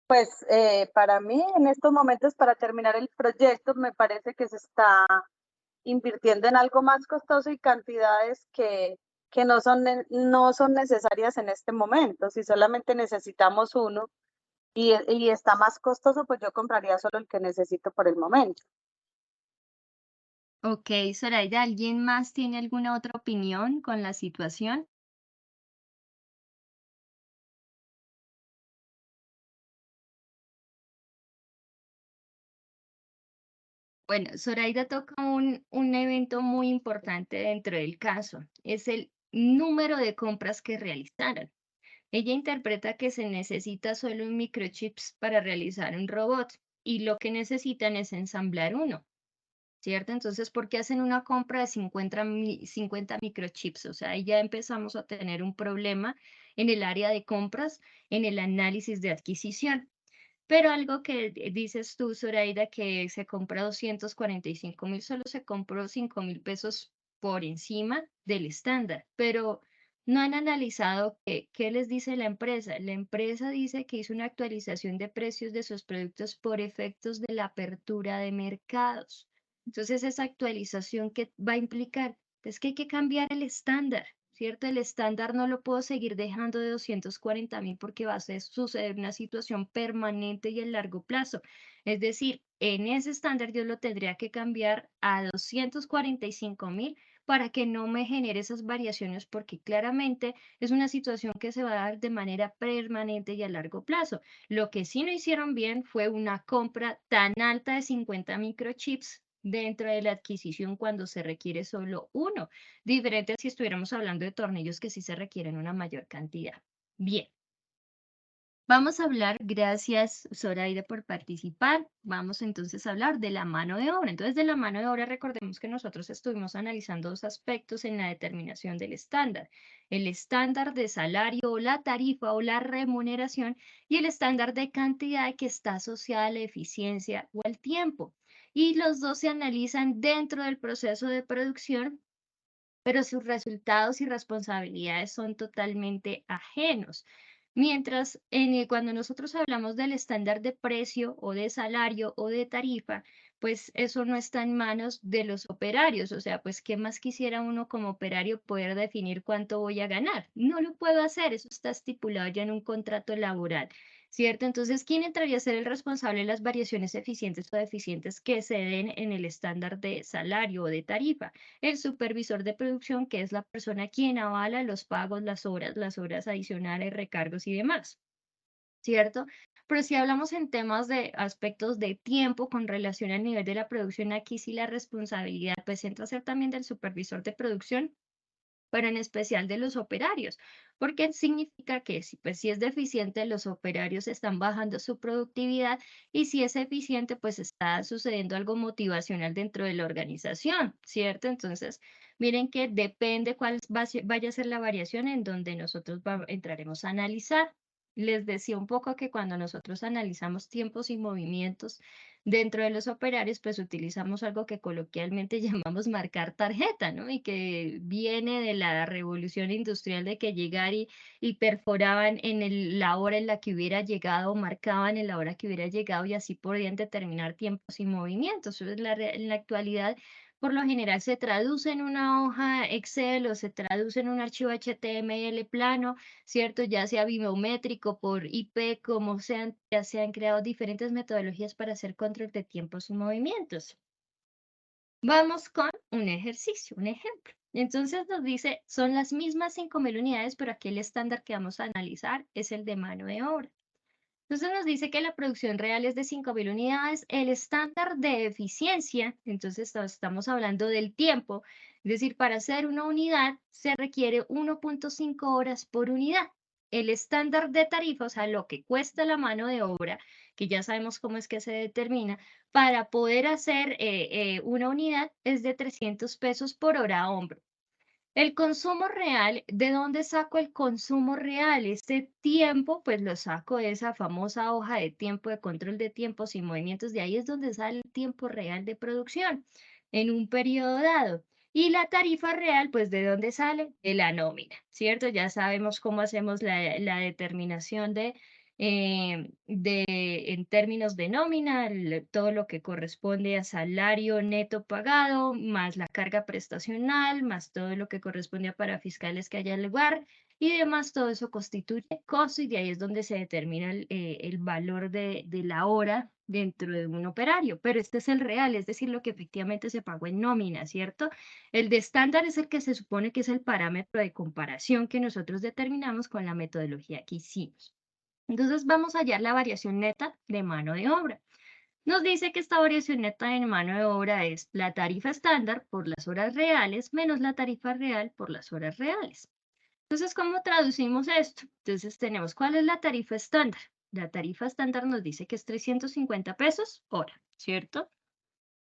Pues para mí en estos momentos para terminar el proyecto me parece que se está invirtiendo en algo más costoso y cantidades que no son necesarias en este momento. Si solamente necesitamos uno y está más costoso, pues yo compraría solo el que necesito por el momento. Ok, Zoraida, ¿alguien más tiene alguna otra opinión con la situación? Bueno, Zoraida toca un evento muy importante dentro del caso. Es el número de compras que realizaron. Ella interpreta que se necesita solo un microchips para realizar un robot y lo que necesitan es ensamblar uno, ¿cierto? Entonces, ¿por qué hacen una compra de 50 microchips? O sea, ahí ya empezamos a tener un problema en el área de compras, en el análisis de adquisición. Pero algo que dices tú, Zoraida, que se compra 245.000, solo se compró 5.000 pesos por encima del estándar, pero no han analizado qué les dice la empresa. La empresa dice que hizo una actualización de precios de sus productos por efectos de la apertura de mercados. Entonces, esa actualización, ¿qué va a implicar? Pues que hay que cambiar el estándar. ¿Cierto? El estándar no lo puedo seguir dejando de 240.000 porque va a suceder una situación permanente y a largo plazo. Es decir, en ese estándar yo lo tendría que cambiar a 245.000 para que no me genere esas variaciones porque claramente es una situación que se va a dar de manera permanente y a largo plazo. Lo que sí no hicieron bien fue una compra tan alta de 50 microchips dentro de la adquisición cuando se requiere solo uno. Diferente a si estuviéramos hablando de tornillos que sí se requieren una mayor cantidad. Bien, vamos a hablar, gracias Zoraida por participar, vamos entonces a hablar de la mano de obra. Entonces, de la mano de obra, recordemos que nosotros estuvimos analizando dos aspectos en la determinación del estándar. El estándar de salario o la tarifa o la remuneración y el estándar de cantidad que está asociada a la eficiencia o al tiempo. Y los dos se analizan dentro del proceso de producción, pero sus resultados y responsabilidades son totalmente ajenos. Mientras cuando nosotros hablamos del estándar de precio o de salario o de tarifa, pues eso no está en manos de los operarios. O sea, pues ¿qué más quisiera uno como operario poder definir cuánto voy a ganar? No lo puedo hacer, eso está estipulado ya en un contrato laboral. ¿Cierto? Entonces, ¿quién entraría a ser el responsable de las variaciones eficientes o deficientes que se den en el estándar de salario o de tarifa? El supervisor de producción, que es la persona quien avala los pagos, las horas adicionales, recargos y demás, ¿cierto? Pero si hablamos en temas de aspectos de tiempo con relación al nivel de la producción, aquí sí la responsabilidad pues entra a ser también del supervisor de producción, pero en especial de los operarios, porque significa que si, pues, si es deficiente, los operarios están bajando su productividad y si es eficiente, pues está sucediendo algo motivacional dentro de la organización, ¿cierto? Entonces, miren que depende cuál vaya a ser la variación en donde nosotros entraremos a analizar. Les decía un poco que cuando nosotros analizamos tiempos y movimientos dentro de los operarios, pues utilizamos algo que coloquialmente llamamos marcar tarjeta, ¿no? Y que viene de la revolución industrial de que llegar y perforaban en la hora en la que hubiera llegado, marcaban en la hora que hubiera llegado y así podían determinar tiempos y movimientos. Eso en la actualidad, por lo general, se traduce en una hoja Excel o se traduce en un archivo HTML plano, ¿cierto? Ya sea biométrico, por IP, como sean, ya se han creado diferentes metodologías para hacer control de tiempos y movimientos. Vamos con un ejercicio, un ejemplo. Entonces nos dice, son las mismas 5.000 unidades, pero aquí el estándar que vamos a analizar es el de mano de obra. Entonces nos dice que la producción real es de 5.000 unidades, el estándar de eficiencia, entonces estamos hablando del tiempo, es decir, para hacer una unidad se requiere 1.5 horas por unidad. el estándar de tarifa, o sea, lo que cuesta la mano de obra, que ya sabemos cómo es que se determina, para poder hacer una unidad es de 300 pesos por hora hombro. El consumo real, ¿de dónde saco el consumo real? Este tiempo, pues lo saco de esa famosa hoja de tiempo, de control de tiempos y movimientos. De ahí es donde sale el tiempo real de producción en un periodo dado. Y la tarifa real, pues ¿de dónde sale? De la nómina, ¿cierto? Ya sabemos cómo hacemos la determinación en términos de nómina, todo lo que corresponde a salario neto pagado, más la carga prestacional, más todo lo que corresponde a parafiscales que haya en lugar y demás, todo eso constituye costo y de ahí es donde se determina el valor de la hora dentro de un operario, pero este es el real, es decir, lo que efectivamente se pagó en nómina, ¿cierto? El de estándar es el que se supone que es el parámetro de comparación que nosotros determinamos con la metodología que hicimos. Entonces vamos a hallar la variación neta de mano de obra. Nos dice que esta variación neta de mano de obra es la tarifa estándar por las horas reales menos la tarifa real por las horas reales. Entonces, ¿cómo traducimos esto? Entonces tenemos, ¿cuál es la tarifa estándar? La tarifa estándar nos dice que es 350 pesos hora, ¿cierto?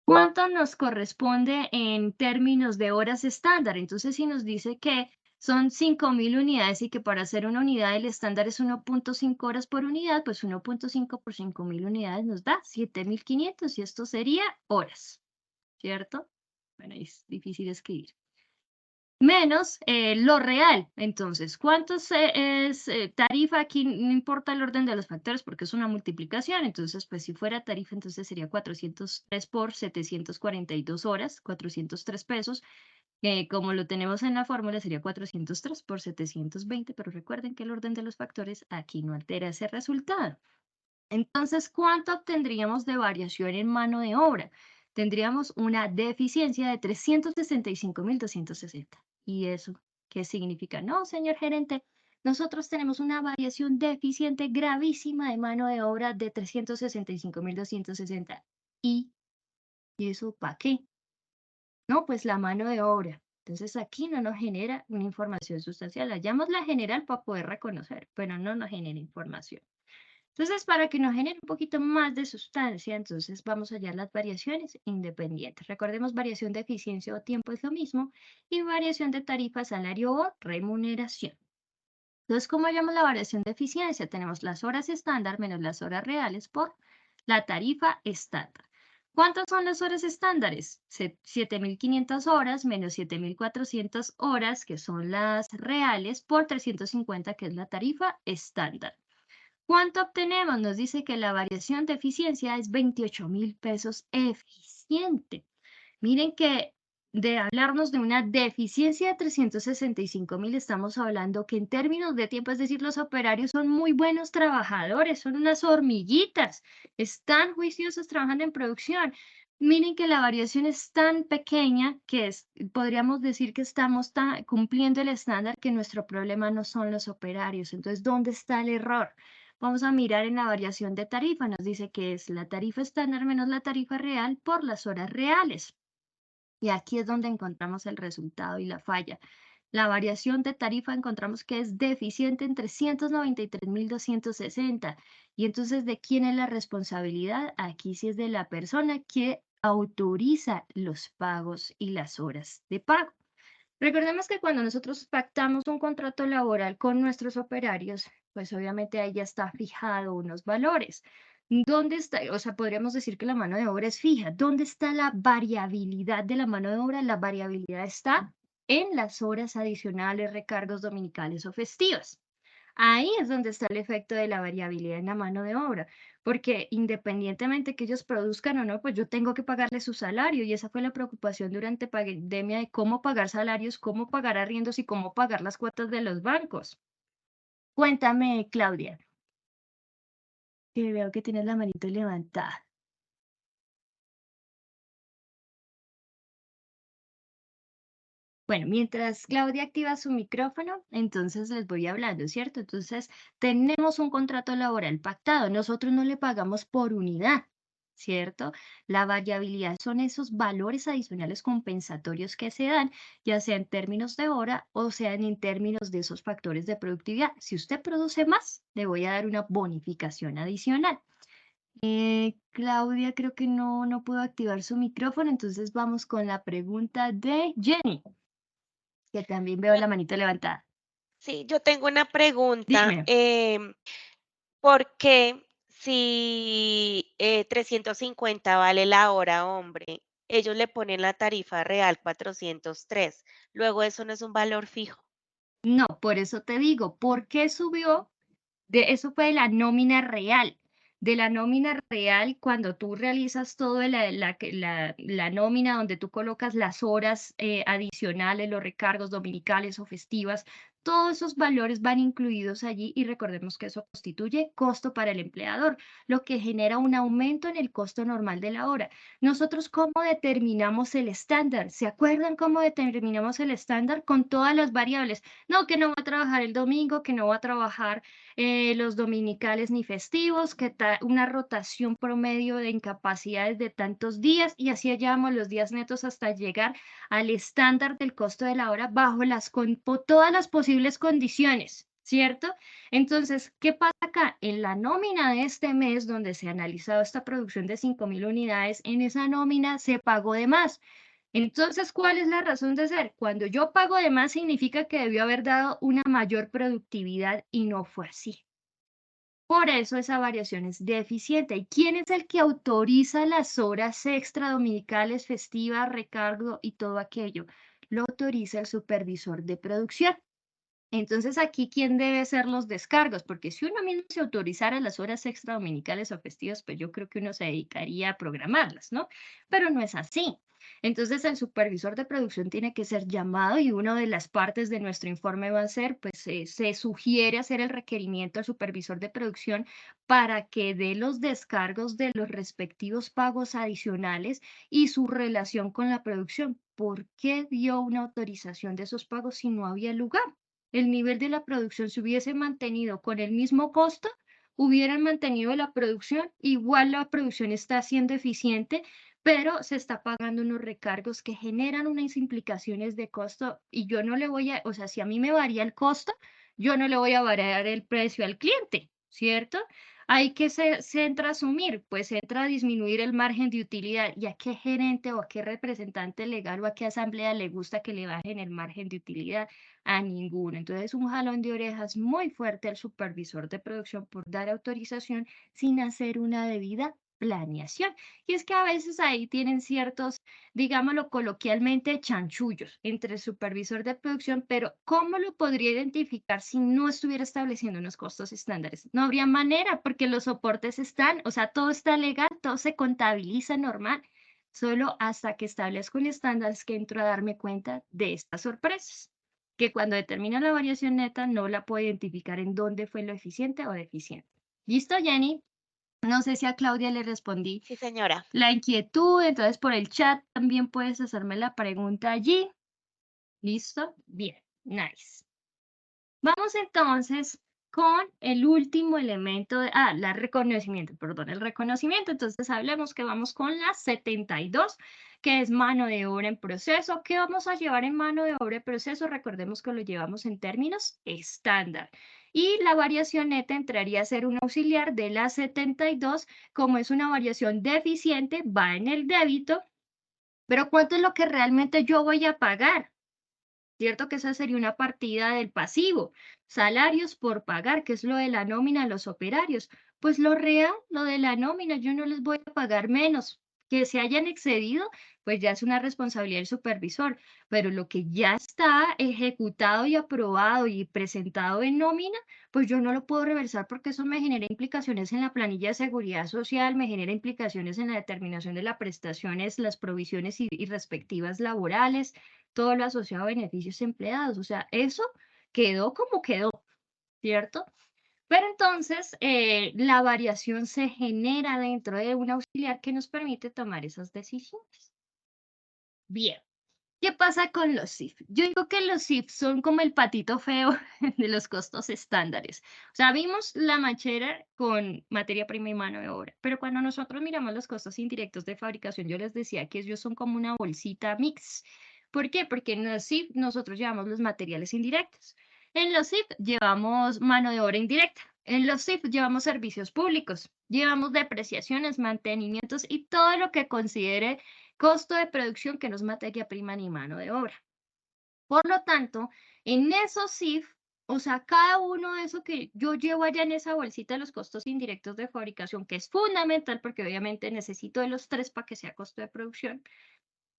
¿Cuánto nos corresponde en términos de horas estándar? Entonces, si nos dice que son 5.000 unidades y que para hacer una unidad el estándar es 1.5 horas por unidad, pues 1.5 por 5.000 unidades nos da 7.500 y esto sería horas, ¿cierto? Bueno, es difícil escribir. Menos lo real. Entonces, ¿cuánto es tarifa? Aquí no importa el orden de los factores porque es una multiplicación. Entonces, pues si fuera tarifa, entonces sería 403 por 742 horas, 403 pesos. Como lo tenemos en la fórmula, sería 403 por 720, pero recuerden que el orden de los factores aquí no altera ese resultado. Entonces, ¿cuánto obtendríamos de variación en mano de obra? Tendríamos una deficiencia de 365.260. ¿Y eso qué significa? No, señor gerente, nosotros tenemos una variación deficiente gravísima de mano de obra de 365.260. ¿Y eso para qué? No, pues la mano de obra. Entonces aquí no nos genera una información sustancial. La llamamos la general para poder reconocer, pero no nos genera información. Entonces, para que nos genere un poquito más de sustancia, entonces vamos a hallar las variaciones independientes. Recordemos, variación de eficiencia o tiempo es lo mismo y variación de tarifa, salario o remuneración. Entonces, ¿cómo hallamos la variación de eficiencia? Tenemos las horas estándar menos las horas reales por la tarifa estándar. ¿Cuántas son las horas estándares? 7.500 horas menos 7.400 horas, que son las reales, por 350, que es la tarifa estándar. ¿Cuánto obtenemos? Nos dice que la variación de eficiencia es 28.000 pesos eficiente. Miren que de hablarnos de una deficiencia de 365.000, estamos hablando que en términos de tiempo, es decir, los operarios son muy buenos trabajadores, son unas hormiguitas, están juiciosos trabajando en producción. Miren que la variación es tan pequeña que podríamos decir que estamos cumpliendo el estándar, que nuestro problema no son los operarios. Entonces, ¿dónde está el error? Vamos a mirar en la variación de tarifa. Nos dice que es la tarifa estándar menos la tarifa real por las horas reales. Y aquí es donde encontramos el resultado y la falla. La variación de tarifa encontramos que es deficiente en 393.260. Y entonces, ¿de quién es la responsabilidad? Aquí sí es de la persona que autoriza los pagos y las horas de pago. Recordemos que cuando nosotros pactamos un contrato laboral con nuestros operarios, pues obviamente ahí ya está fijado unos valores. ¿Dónde está? O sea, podríamos decir que la mano de obra es fija. ¿Dónde está la variabilidad de la mano de obra? La variabilidad está en las horas adicionales, recargos dominicales o festivas. Ahí es donde está el efecto de la variabilidad en la mano de obra, porque independientemente que ellos produzcan o no, pues yo tengo que pagarle su salario y esa fue la preocupación durante pandemia de cómo pagar salarios, cómo pagar arriendos y cómo pagar las cuotas de los bancos. Cuéntame, Claudia, que veo que tienes la manito levantada. Bueno, mientras Claudia activa su micrófono, entonces les voy hablando, ¿cierto? Entonces, tenemos un contrato laboral pactado. Nosotros no le pagamos por unidad, ¿cierto? La variabilidad son esos valores adicionales compensatorios que se dan, ya sea en términos de hora o sean en términos de esos factores de productividad. Si usted produce más, le voy a dar una bonificación adicional. Claudia creo que no pudo activar su micrófono, entonces vamos con la pregunta de Jenny, que también veo la manito levantada. Sí, yo tengo una pregunta. Dime. ¿Por qué si 350 vale la hora hombre, ellos le ponen la tarifa real 403? Luego eso no es un valor fijo. No, por eso te digo, ¿por qué subió? Eso fue de la nómina real. De la nómina real, cuando tú realizas todo la nómina donde tú colocas las horas adicionales, los recargos dominicales o festivas, todos esos valores van incluidos allí y recordemos que eso constituye costo para el empleador, lo que genera un aumento en el costo normal de la hora. Nosotros, ¿cómo determinamos el estándar? ¿Se acuerdan cómo determinamos el estándar? Con todas las variables. No, que no va a trabajar el domingo, que no va a trabajar los dominicales ni festivos, que una rotación promedio de incapacidades de tantos días y así hallamos los días netos hasta llegar al estándar del costo de la hora bajo todas las posibles condiciones, ¿cierto? Entonces, ¿qué pasa acá? En la nómina de este mes, donde se ha analizado esta producción de 5.000 unidades, en esa nómina se pagó de más. Entonces, ¿cuál es la razón de ser? Cuando yo pago de más significa que debió haber dado una mayor productividad y no fue así. Por eso esa variación es deficiente. ¿Y quién es el que autoriza las horas extra dominicales, festivas, recargo y todo aquello? Lo autoriza el supervisor de producción. Entonces, aquí, ¿quién debe hacer los descargos? Porque si uno mismo se autorizara las horas extra dominicales o festivas, pues yo creo que uno se dedicaría a programarlas, ¿no? Pero no es así. Entonces, el supervisor de producción tiene que ser llamado y una de las partes de nuestro informe va a ser, pues, se sugiere hacer el requerimiento al supervisor de producción para que dé los descargos de los respectivos pagos adicionales y su relación con la producción. ¿Por qué dio una autorización de esos pagos si no había lugar? El nivel de la producción se hubiese mantenido con el mismo costo, hubieran mantenido la producción, igual la producción está siendo eficiente, pero se está pagando unos recargos que generan unas implicaciones de costo y yo no le voy a, o sea, si a mí me varía el costo, yo no le voy a variar el precio al cliente, ¿cierto? Hay que se entra a asumir, pues entra a disminuir el margen de utilidad. ¿Y a qué gerente o a qué representante legal o a qué asamblea le gusta que le bajen el margen de utilidad? A ninguno. Entonces, un jalón de orejas muy fuerte al supervisor de producción por dar autorización sin hacer una debida planeación. Y es que a veces ahí tienen ciertos, digámoslo coloquialmente, chanchullos entre el supervisor de producción, pero ¿cómo lo podría identificar si no estuviera estableciendo unos costos estándares? No habría manera porque los soportes están, o sea, todo está legal, todo se contabiliza normal. Solo hasta que establezco un estándar es que entro a darme cuenta de estas sorpresas que cuando determina la variación neta no la puedo identificar en dónde fue lo eficiente o deficiente. ¿Listo, Jenny? No sé si a Claudia le respondí Sí, señora. la inquietud, entonces por el chat también puedes hacerme la pregunta allí. ¿Listo? Bien, nice. Vamos entonces con el último elemento de, el reconocimiento. Entonces hablemos que vamos con la 72, que es mano de obra en proceso. ¿Qué vamos a llevar en mano de obra en proceso? Recordemos que lo llevamos en términos estándar. Y la variación neta entraría a ser un auxiliar de la 72, como es una variación deficiente, va en el débito, pero ¿cuánto es lo que realmente yo voy a pagar? ¿Cierto? Que esa sería una partida del pasivo. Salarios por pagar, que es lo de la nómina a los operarios. Pues lo real, lo de la nómina, yo no les voy a pagar menos. Que se hayan excedido, pues ya es una responsabilidad del supervisor. Pero lo que ya está ejecutado y aprobado y presentado en nómina, pues yo no lo puedo reversar porque eso me genera implicaciones en la planilla de seguridad social, me genera implicaciones en la determinación de las prestaciones, las provisiones y respectivas laborales, todo lo asociado a beneficios empleados. O sea, eso quedó como quedó, ¿cierto? Pero entonces la variación se genera dentro de un auxiliar que nos permite tomar esas decisiones. Bien, ¿Qué pasa con los SIF? Yo digo que los SIF son como el patito feo de los costos estándares. O sea, vimos la machera con materia prima y mano de obra, pero cuando nosotros miramos los costos indirectos de fabricación, yo les decía que ellos son como una bolsita mix. ¿Por qué? Porque en los SIF nosotros llevamos los materiales indirectos. En los SIF llevamos mano de obra indirecta. En los SIF llevamos servicios públicos, llevamos depreciaciones, mantenimientos y todo lo que considere costo de producción que no es materia prima ni mano de obra. Por lo tanto, en esos SIF, o sea, cada uno de esos que yo llevo allá en esa bolsita de los costos indirectos de fabricación, que es fundamental porque obviamente necesito de los tres para que sea costo de producción,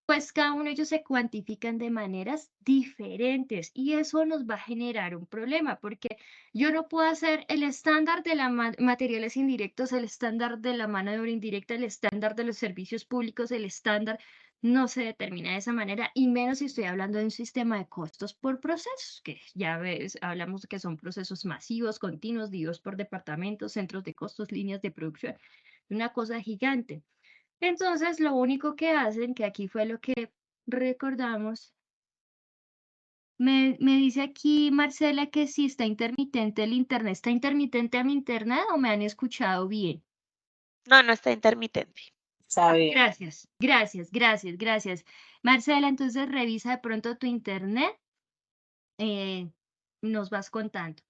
pues cada uno de ellos se cuantifican de maneras diferentes y eso nos va a generar un problema porque yo no puedo hacer el estándar de los materiales indirectos, el estándar de la mano de obra indirecta, el estándar de los servicios públicos, el estándar no se determina de esa manera y menos si estoy hablando de un sistema de costos por procesos, que ya ves, hablamos que son procesos masivos, continuos, divididos por departamentos, centros de costos, líneas de producción, una cosa gigante. Entonces, lo único que hacen, que aquí fue lo que recordamos, me dice aquí Marcela que si está intermitente el internet. ¿Está intermitente a mi internet o me han escuchado bien? No, no está intermitente. Está bien. Gracias. Marcela, entonces revisa de pronto tu internet. Nos vas contando.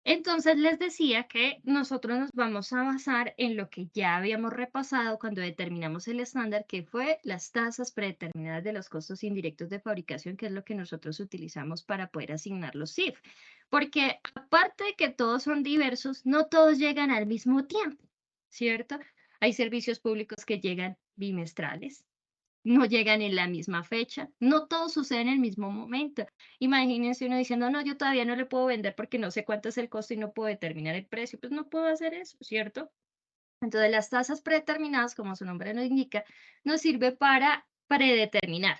Entonces les decía que nosotros nos vamos a basar en lo que ya habíamos repasado cuando determinamos el estándar, que fue las tasas predeterminadas de los costos indirectos de fabricación, que es lo que nosotros utilizamos para poder asignar los SIF. Porque aparte de que todos son diversos, no todos llegan al mismo tiempo, ¿cierto? Hay servicios públicos que llegan bimestrales, no llegan en la misma fecha, no todo sucede en el mismo momento. Imagínense uno diciendo, no, yo todavía no le puedo vender porque no sé cuánto es el costo y no puedo determinar el precio, pues no puedo hacer eso, ¿cierto? Entonces las tasas predeterminadas, como su nombre nos indica, nos sirve para predeterminar,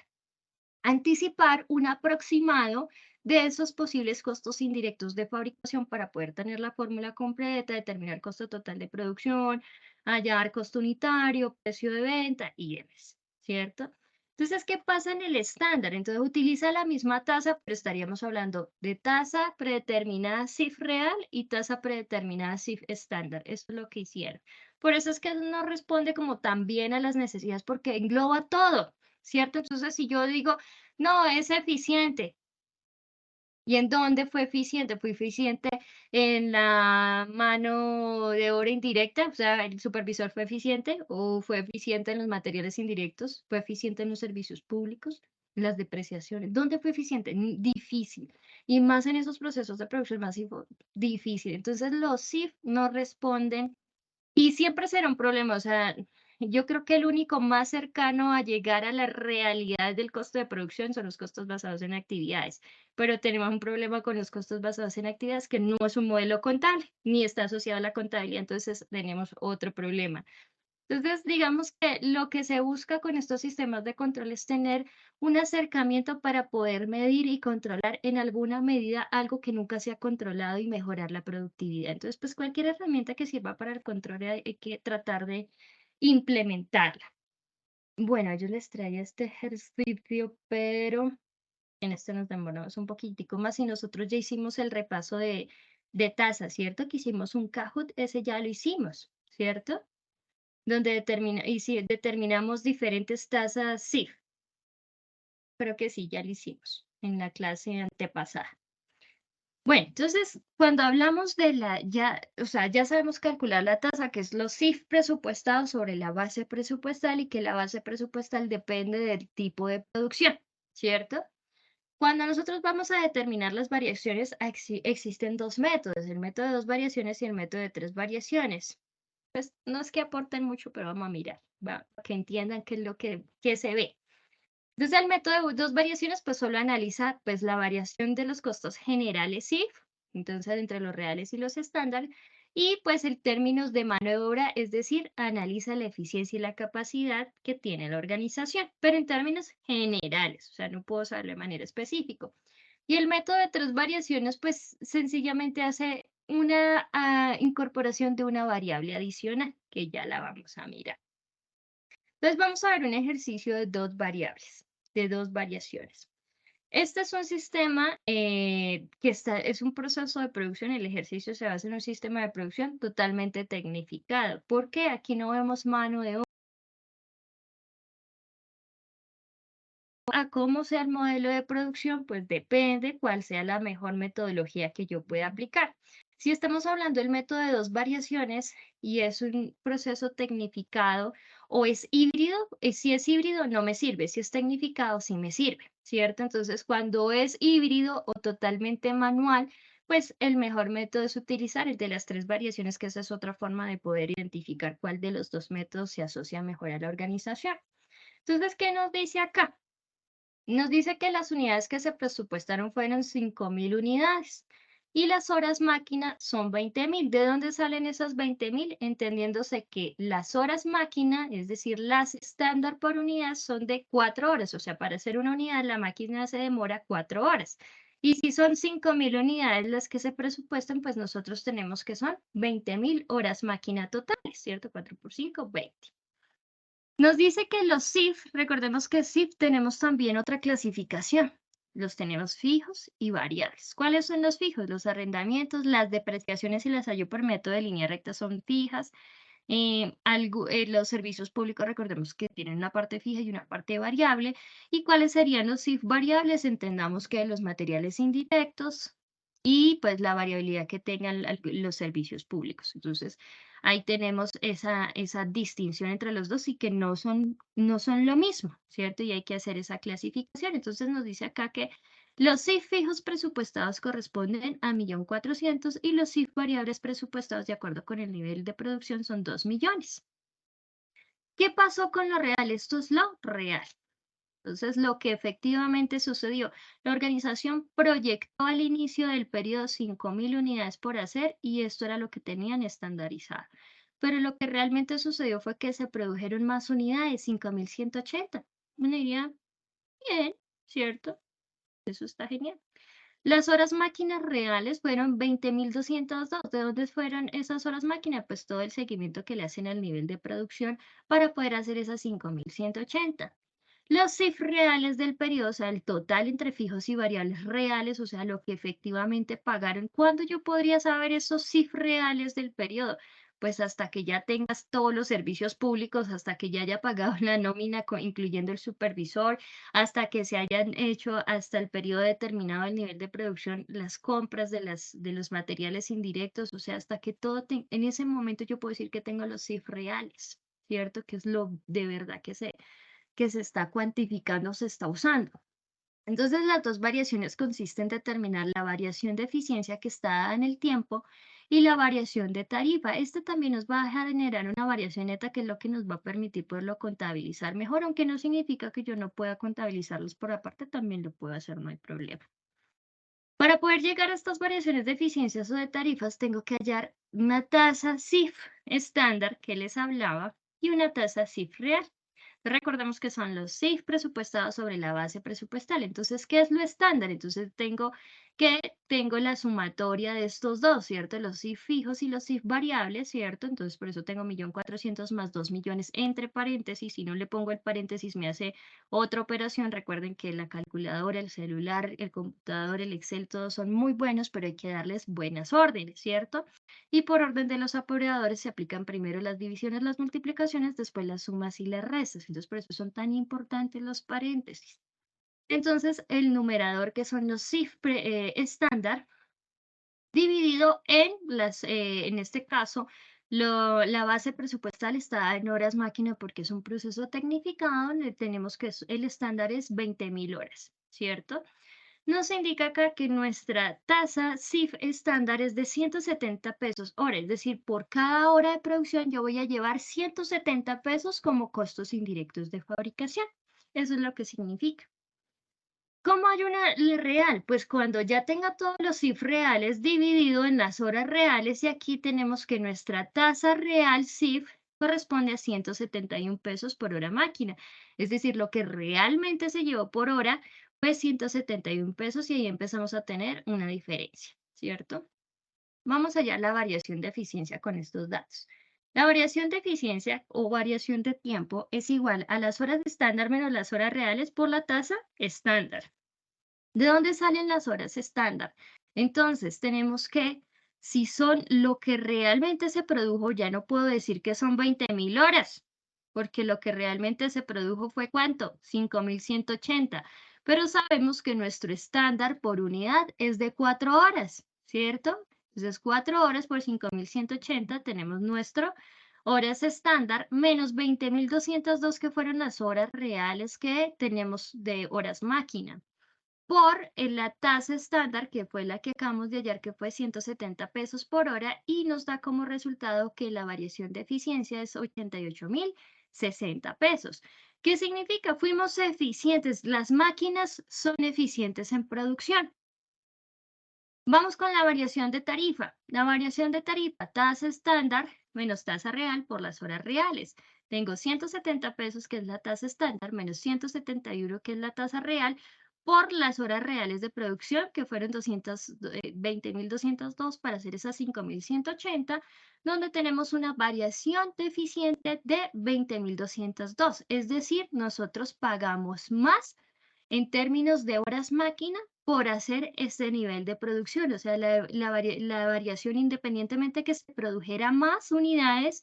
anticipar un aproximado de esos posibles costos indirectos de fabricación para poder tener la fórmula completa, determinar costo total de producción, hallar costo unitario, precio de venta y demás, ¿cierto? Entonces, ¿qué pasa en el estándar? Entonces, utiliza la misma tasa, pero estaríamos hablando de tasa predeterminada CIF real y tasa predeterminada CIF estándar. Eso es lo que hicieron. Por eso es que no responde como tan bien a las necesidades porque engloba todo, ¿cierto? Entonces, si yo digo, no, es eficiente. ¿Y en dónde fue eficiente? Fue eficiente en la mano de obra indirecta, o sea, el supervisor fue eficiente, o fue eficiente en los materiales indirectos, fue eficiente en los servicios públicos, en las depreciaciones. ¿Dónde fue eficiente? Difícil. Y más en esos procesos de producción masivo, difícil. Entonces, los SIF no responden y siempre será un problema, o sea, yo creo que el único más cercano a llegar a la realidad del costo de producción son los costos basados en actividades, pero tenemos un problema con los costos basados en actividades que no es un modelo contable, ni está asociado a la contabilidad, entonces tenemos otro problema. Entonces, digamos que lo que se busca con estos sistemas de control es tener un acercamiento para poder medir y controlar en alguna medida algo que nunca se ha controlado y mejorar la productividad. Entonces, pues cualquier herramienta que sirva para el control hay que tratar de implementarla. Bueno, yo les traía este ejercicio, pero en este nos demoramos un poquitico más y nosotros ya hicimos el repaso de tasas, ¿cierto? Que hicimos un Kahoot, ese ya lo hicimos, ¿cierto? Donde determinamos diferentes tasas SIF. Creo que sí, ya lo hicimos en la clase antepasada. Bueno, entonces, cuando hablamos de o sea, ya sabemos calcular la tasa, que es los SIF presupuestados sobre la base presupuestal y que la base presupuestal depende del tipo de producción, ¿cierto? Cuando nosotros vamos a determinar las variaciones, existen dos métodos, el método de 2 variaciones y el método de 3 variaciones. Pues no es que aporten mucho, pero vamos a mirar, para que entiendan qué es lo que se ve. Entonces, el método de 2 variaciones, pues solo analiza pues, la variación de los costos generales SIF, entonces entre los reales y los estándar, y pues en términos de mano de obra, es decir, analiza la eficiencia y la capacidad que tiene la organización, pero en términos generales, o sea, no puedo saberlo de manera específica. Y el método de 3 variaciones, pues sencillamente hace una incorporación de una variable adicional, que ya la vamos a mirar. Entonces vamos a ver un ejercicio de 2 variables. de 2 variaciones. Este es un sistema es un proceso de producción. El ejercicio se basa en un sistema de producción totalmente tecnificado. ¿Por qué? Aquí no vemos mano de obra. A cómo sea el modelo de producción, pues depende cuál sea la mejor metodología que yo pueda aplicar. Si estamos hablando del método de 2 variaciones y es un proceso tecnificado o es híbrido, si es híbrido no me sirve, si es tecnificado sí me sirve, ¿cierto? Entonces, cuando es híbrido o totalmente manual, pues el mejor método es utilizar el de las 3 variaciones, que esa es otra forma de poder identificar cuál de los 2 métodos se asocia mejor a la organización. Entonces, ¿qué nos dice acá? Nos dice que las unidades que se presupuestaron fueron 5.000 unidades y las horas máquina son 20.000. ¿De dónde salen esas 20.000? Entendiéndose que las horas máquina, es decir, las estándar por unidad, son de 4 horas. O sea, para hacer una unidad, la máquina se demora 4 horas. Y si son 5.000 unidades las que se presupuestan, pues nosotros tenemos que son 20.000 horas máquina totales, ¿cierto? 4 por 5, 20. Nos dice que los SIF, recordemos que SIF tenemos también otra clasificación. Los tenemos fijos y variables. ¿Cuáles son los fijos? Los arrendamientos, las depreciaciones y las hallo por método de línea recta son fijas. Los servicios públicos, recordemos que tienen una parte fija y una parte variable. ¿Y cuáles serían los SIF variables? Entendamos que los materiales indirectos y pues la variabilidad que tengan los servicios públicos. Entonces, ahí tenemos esa distinción entre los dos y que no son lo mismo, ¿cierto? Y hay que hacer esa clasificación. Entonces nos dice acá que los SIF fijos presupuestados corresponden a 1.400.000 y los SIF variables presupuestados de acuerdo con el nivel de producción son 2 millones. ¿Qué pasó con lo real? Esto es lo real. Entonces, lo que efectivamente sucedió, la organización proyectó al inicio del periodo 5.000 unidades por hacer y esto era lo que tenían estandarizado. Pero lo que realmente sucedió fue que se produjeron más unidades, 5.180. Uno diría, bien, ¿cierto? Eso está genial. Las horas máquinas reales fueron 20.202. ¿De dónde fueron esas horas máquinas? Pues todo el seguimiento que le hacen al nivel de producción para poder hacer esas 5.180. Los CIF reales del periodo, o sea, el total entre fijos y variables reales, o sea, lo que efectivamente pagaron. ¿Cuándo yo podría saber esos CIF reales del periodo? Pues hasta que ya tengas todos los servicios públicos, hasta que ya haya pagado la nómina, incluyendo el supervisor, hasta que se hayan hecho hasta el periodo determinado el nivel de producción, las compras de los materiales indirectos, o sea, hasta que todo, en ese momento yo puedo decir que tengo los CIF reales, ¿cierto? Que es lo de verdad que se está cuantificando, se está usando. Entonces, las dos variaciones consisten en determinar la variación de eficiencia que está dada en el tiempo y la variación de tarifa. Este también nos va a generar una variación neta que es lo que nos va a permitir poderlo contabilizar mejor, aunque no significa que yo no pueda contabilizarlos por aparte, también lo puedo hacer, no hay problema. Para poder llegar a estas variaciones de eficiencias o de tarifas, tengo que hallar una tasa CIF estándar que les hablaba y una tasa CIF real. Recordemos que son los SIF presupuestados sobre la base presupuestal. Entonces, ¿qué es lo estándar? Entonces, tengo la sumatoria de estos dos, ¿cierto? Los SIF fijos y los SIF variables, ¿cierto? Entonces, por eso tengo 1.400.000 más 2 millones entre paréntesis. Si no le pongo el paréntesis, me hace otra operación. Recuerden que la calculadora, el celular, el computador, el Excel, todos son muy buenos, pero hay que darles buenas órdenes, ¿cierto? Y por orden de los operadores se aplican primero las divisiones, las multiplicaciones, después las sumas y las restas. Entonces, por eso son tan importantes los paréntesis. Entonces, el numerador, que son los CIF estándar, dividido en este caso, la base presupuestal está en horas máquina porque es un proceso tecnificado donde tenemos que el estándar es 20.000 horas, ¿cierto? Nos indica acá que nuestra tasa CIF estándar es de 170 pesos hora, es decir, por cada hora de producción yo voy a llevar 170 pesos como costos indirectos de fabricación. Eso es lo que significa. ¿Cómo hay una real? Pues cuando ya tenga todos los CIF reales dividido en las horas reales y aquí tenemos que nuestra tasa real CIF corresponde a 171 pesos por hora máquina. Es decir, lo que realmente se llevó por hora fue 171 pesos y ahí empezamos a tener una diferencia, ¿cierto? Vamos allá a la variación de eficiencia con estos datos. La variación de eficiencia o variación de tiempo es igual a las horas estándar menos las horas reales por la tasa estándar. ¿De dónde salen las horas estándar? Entonces, tenemos que, si son lo que realmente se produjo, ya no puedo decir que son 20.000 horas, porque lo que realmente se produjo fue ¿cuánto? 5.180. Pero sabemos que nuestro estándar por unidad es de 4 horas, ¿cierto? Entonces, 4 horas por 5.180 tenemos nuestro horas estándar menos 20.202 que fueron las horas reales que tenemos de horas máquina por la tasa estándar, que fue la que acabamos de hallar, que fue 170 pesos por hora, y nos da como resultado que la variación de eficiencia es 88.060 pesos. ¿Qué significa? Fuimos eficientes, las máquinas son eficientes en producción. Vamos con la variación de tarifa. La variación de tarifa, tasa estándar menos tasa real por las horas reales. Tengo 170 pesos, que es la tasa estándar, menos 171, que es la tasa real, por las horas reales de producción, que fueron 20.202 para hacer esas 5.180, donde tenemos una variación deficiente de 20.202. Es decir, nosotros pagamos más en términos de horas máquina por hacer este nivel de producción. O sea, la variación, independientemente que se produjera más unidades,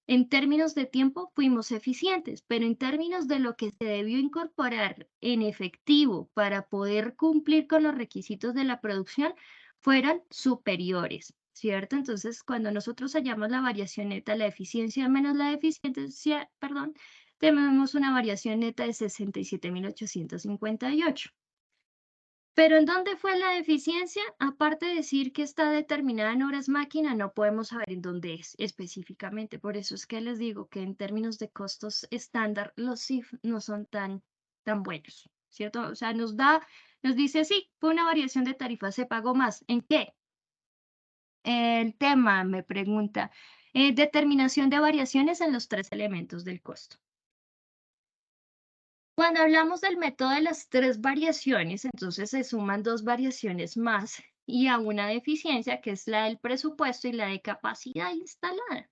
en términos de tiempo fuimos eficientes, pero en términos de lo que se debió incorporar en efectivo para poder cumplir con los requisitos de la producción, fueron superiores, ¿cierto? Entonces, cuando nosotros hallamos la variación neta, la eficiencia menos la eficiencia, perdón, tenemos una variación neta de 67.858. Pero ¿en dónde fue la deficiencia? Aparte de decir que está determinada en horas máquina, no podemos saber en dónde es específicamente. Por eso es que les digo que en términos de costos estándar, los CIF no son tan buenos, ¿cierto? O sea, nos dice, sí, fue una variación de tarifa, se pagó más. ¿En qué? El tema me pregunta, determinación de variaciones en los 3 elementos del costo. Cuando hablamos del método de las 3 variaciones, entonces se suman 2 variaciones más y a una deficiencia, que es la del presupuesto y la de capacidad instalada.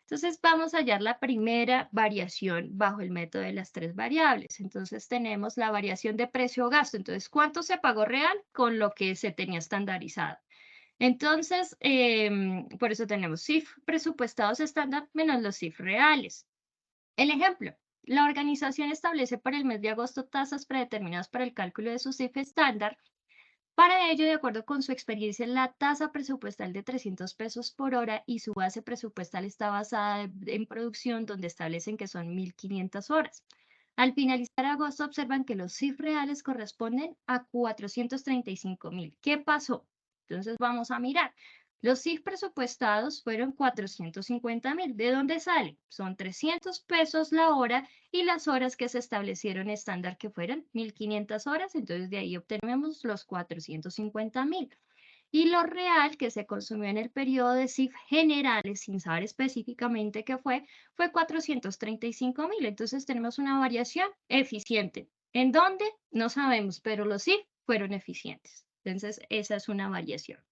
Entonces vamos a hallar la primera variación bajo el método de las 3 variables. Entonces tenemos la variación de precio-gasto. Entonces, ¿cuánto se pagó real con lo que se tenía estandarizado? Entonces, por eso tenemos CIF presupuestados estándar menos los CIF reales. El ejemplo, la organización establece para el mes de agosto tasas predeterminadas para el cálculo de su CIF estándar. Para ello, de acuerdo con su experiencia, la tasa presupuestal de 300 pesos por hora y su base presupuestal está basada en producción, donde establecen que son 1.500 horas. Al finalizar agosto, observan que los CIF reales corresponden a 435.000. ¿Qué pasó? Entonces vamos a mirar. Los CIF presupuestados fueron 450.000. ¿De dónde sale? Son 300 pesos la hora y las horas que se establecieron estándar, que fueron 1.500 horas. Entonces de ahí obtenemos los 450.000. Y lo real que se consumió en el periodo de CIF generales, sin saber específicamente qué fue 435.000. Entonces tenemos una variación eficiente. ¿En dónde? No sabemos, pero los CIF fueron eficientes. Entonces esa es una variación.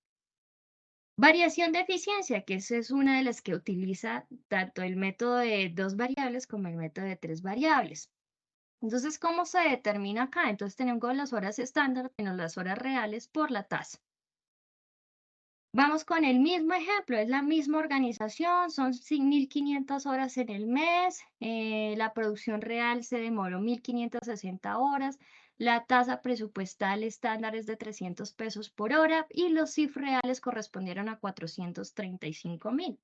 Variación de eficiencia, que esa es una de las que utiliza tanto el método de 2 variables como el método de 3 variables. Entonces, ¿cómo se determina acá? Entonces tenemos las horas estándar menos las horas reales por la tasa. Vamos con el mismo ejemplo, es la misma organización, son 1.500 horas en el mes, la producción real se demoró 1.560 horas, la tasa presupuestal estándar es de 300 pesos por hora y los CIF reales correspondieron a 435.000.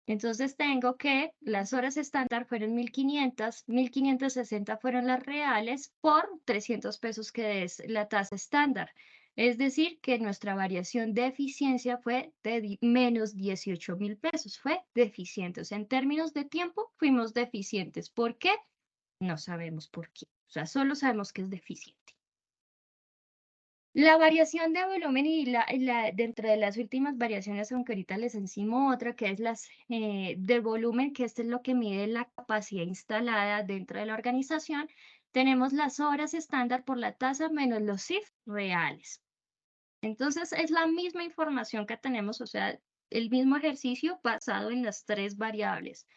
Entonces tengo que las horas estándar fueron 1.500, 1.560 fueron las reales por 300 pesos, que es la tasa estándar. Es decir, que nuestra variación de eficiencia fue de menos 18.000 pesos, fue deficiente. O sea, en términos de tiempo fuimos deficientes. ¿Por qué? No sabemos por qué. O sea, solo sabemos que es deficiente. La variación de volumen y dentro de las últimas variaciones, aunque ahorita les encimo otra, que es las de volumen, que esto es lo que mide la capacidad instalada dentro de la organización, tenemos las horas estándar por la tasa menos los CIF reales. Entonces, es la misma información que tenemos, o sea, el mismo ejercicio basado en las 3 variables.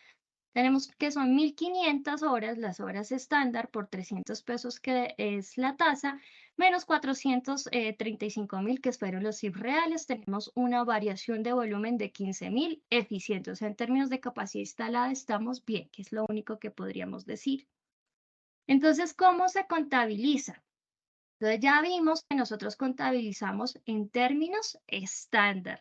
Tenemos que son 1.500 horas, las horas estándar por 300 pesos que es la tasa, menos 435.000 que fueron los CIF reales. Tenemos una variación de volumen de 15.000 eficientes. O sea, en términos de capacidad instalada estamos bien, que es lo único que podríamos decir. Entonces, ¿cómo se contabiliza? Entonces ya vimos que nosotros contabilizamos en términos estándar.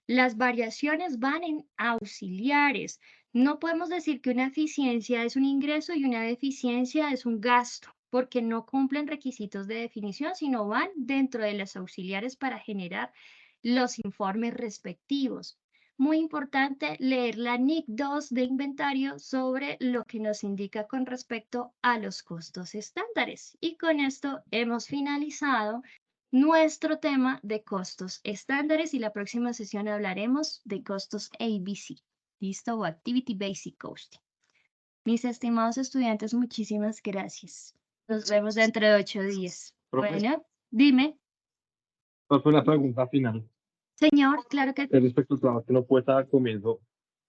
Las variaciones van en auxiliares. No podemos decir que una eficiencia es un ingreso y una deficiencia es un gasto, porque no cumplen requisitos de definición, sino van dentro de las auxiliares para generar los informes respectivos. Muy importante leer la NIC 2 de inventario sobre lo que nos indica con respecto a los costos estándares. Y con esto hemos finalizado nuestro tema de costos estándares y la próxima sesión hablaremos de costos ABC, ¿listo? O Activity Basic Costing. Mis estimados estudiantes, muchísimas gracias. Nos vemos dentro de 8 días. Profe. Bueno, dime, Profe, una pregunta final. señor, claro que Respecto al trabajo que no puede estar al comienzo,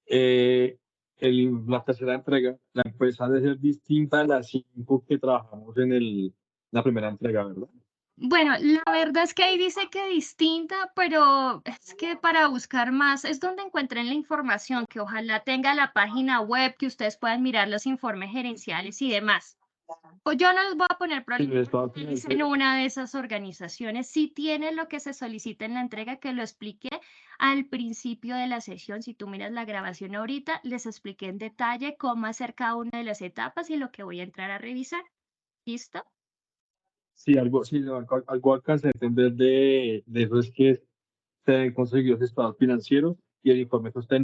la tercera entrega, la empresa debe ser distinta a las 5 que trabajamos en la primera entrega, ¿verdad? Bueno, la verdad es que ahí dice que distinta, pero es que para buscar más es donde encuentren la información, que ojalá tenga la página web, que ustedes puedan mirar los informes gerenciales y demás. O yo no les voy a poner problema en una de esas organizaciones. Si tienen lo que se solicita en la entrega, que lo expliqué al principio de la sesión. Si tú miras la grabación ahorita, les expliqué en detalle cómo hacer cada una de las etapas y lo que voy a entrar a revisar. ¿Listo? Sí, algo alcancé a entender de eso es que se deben conseguir los estados financieros y el informe sostenible.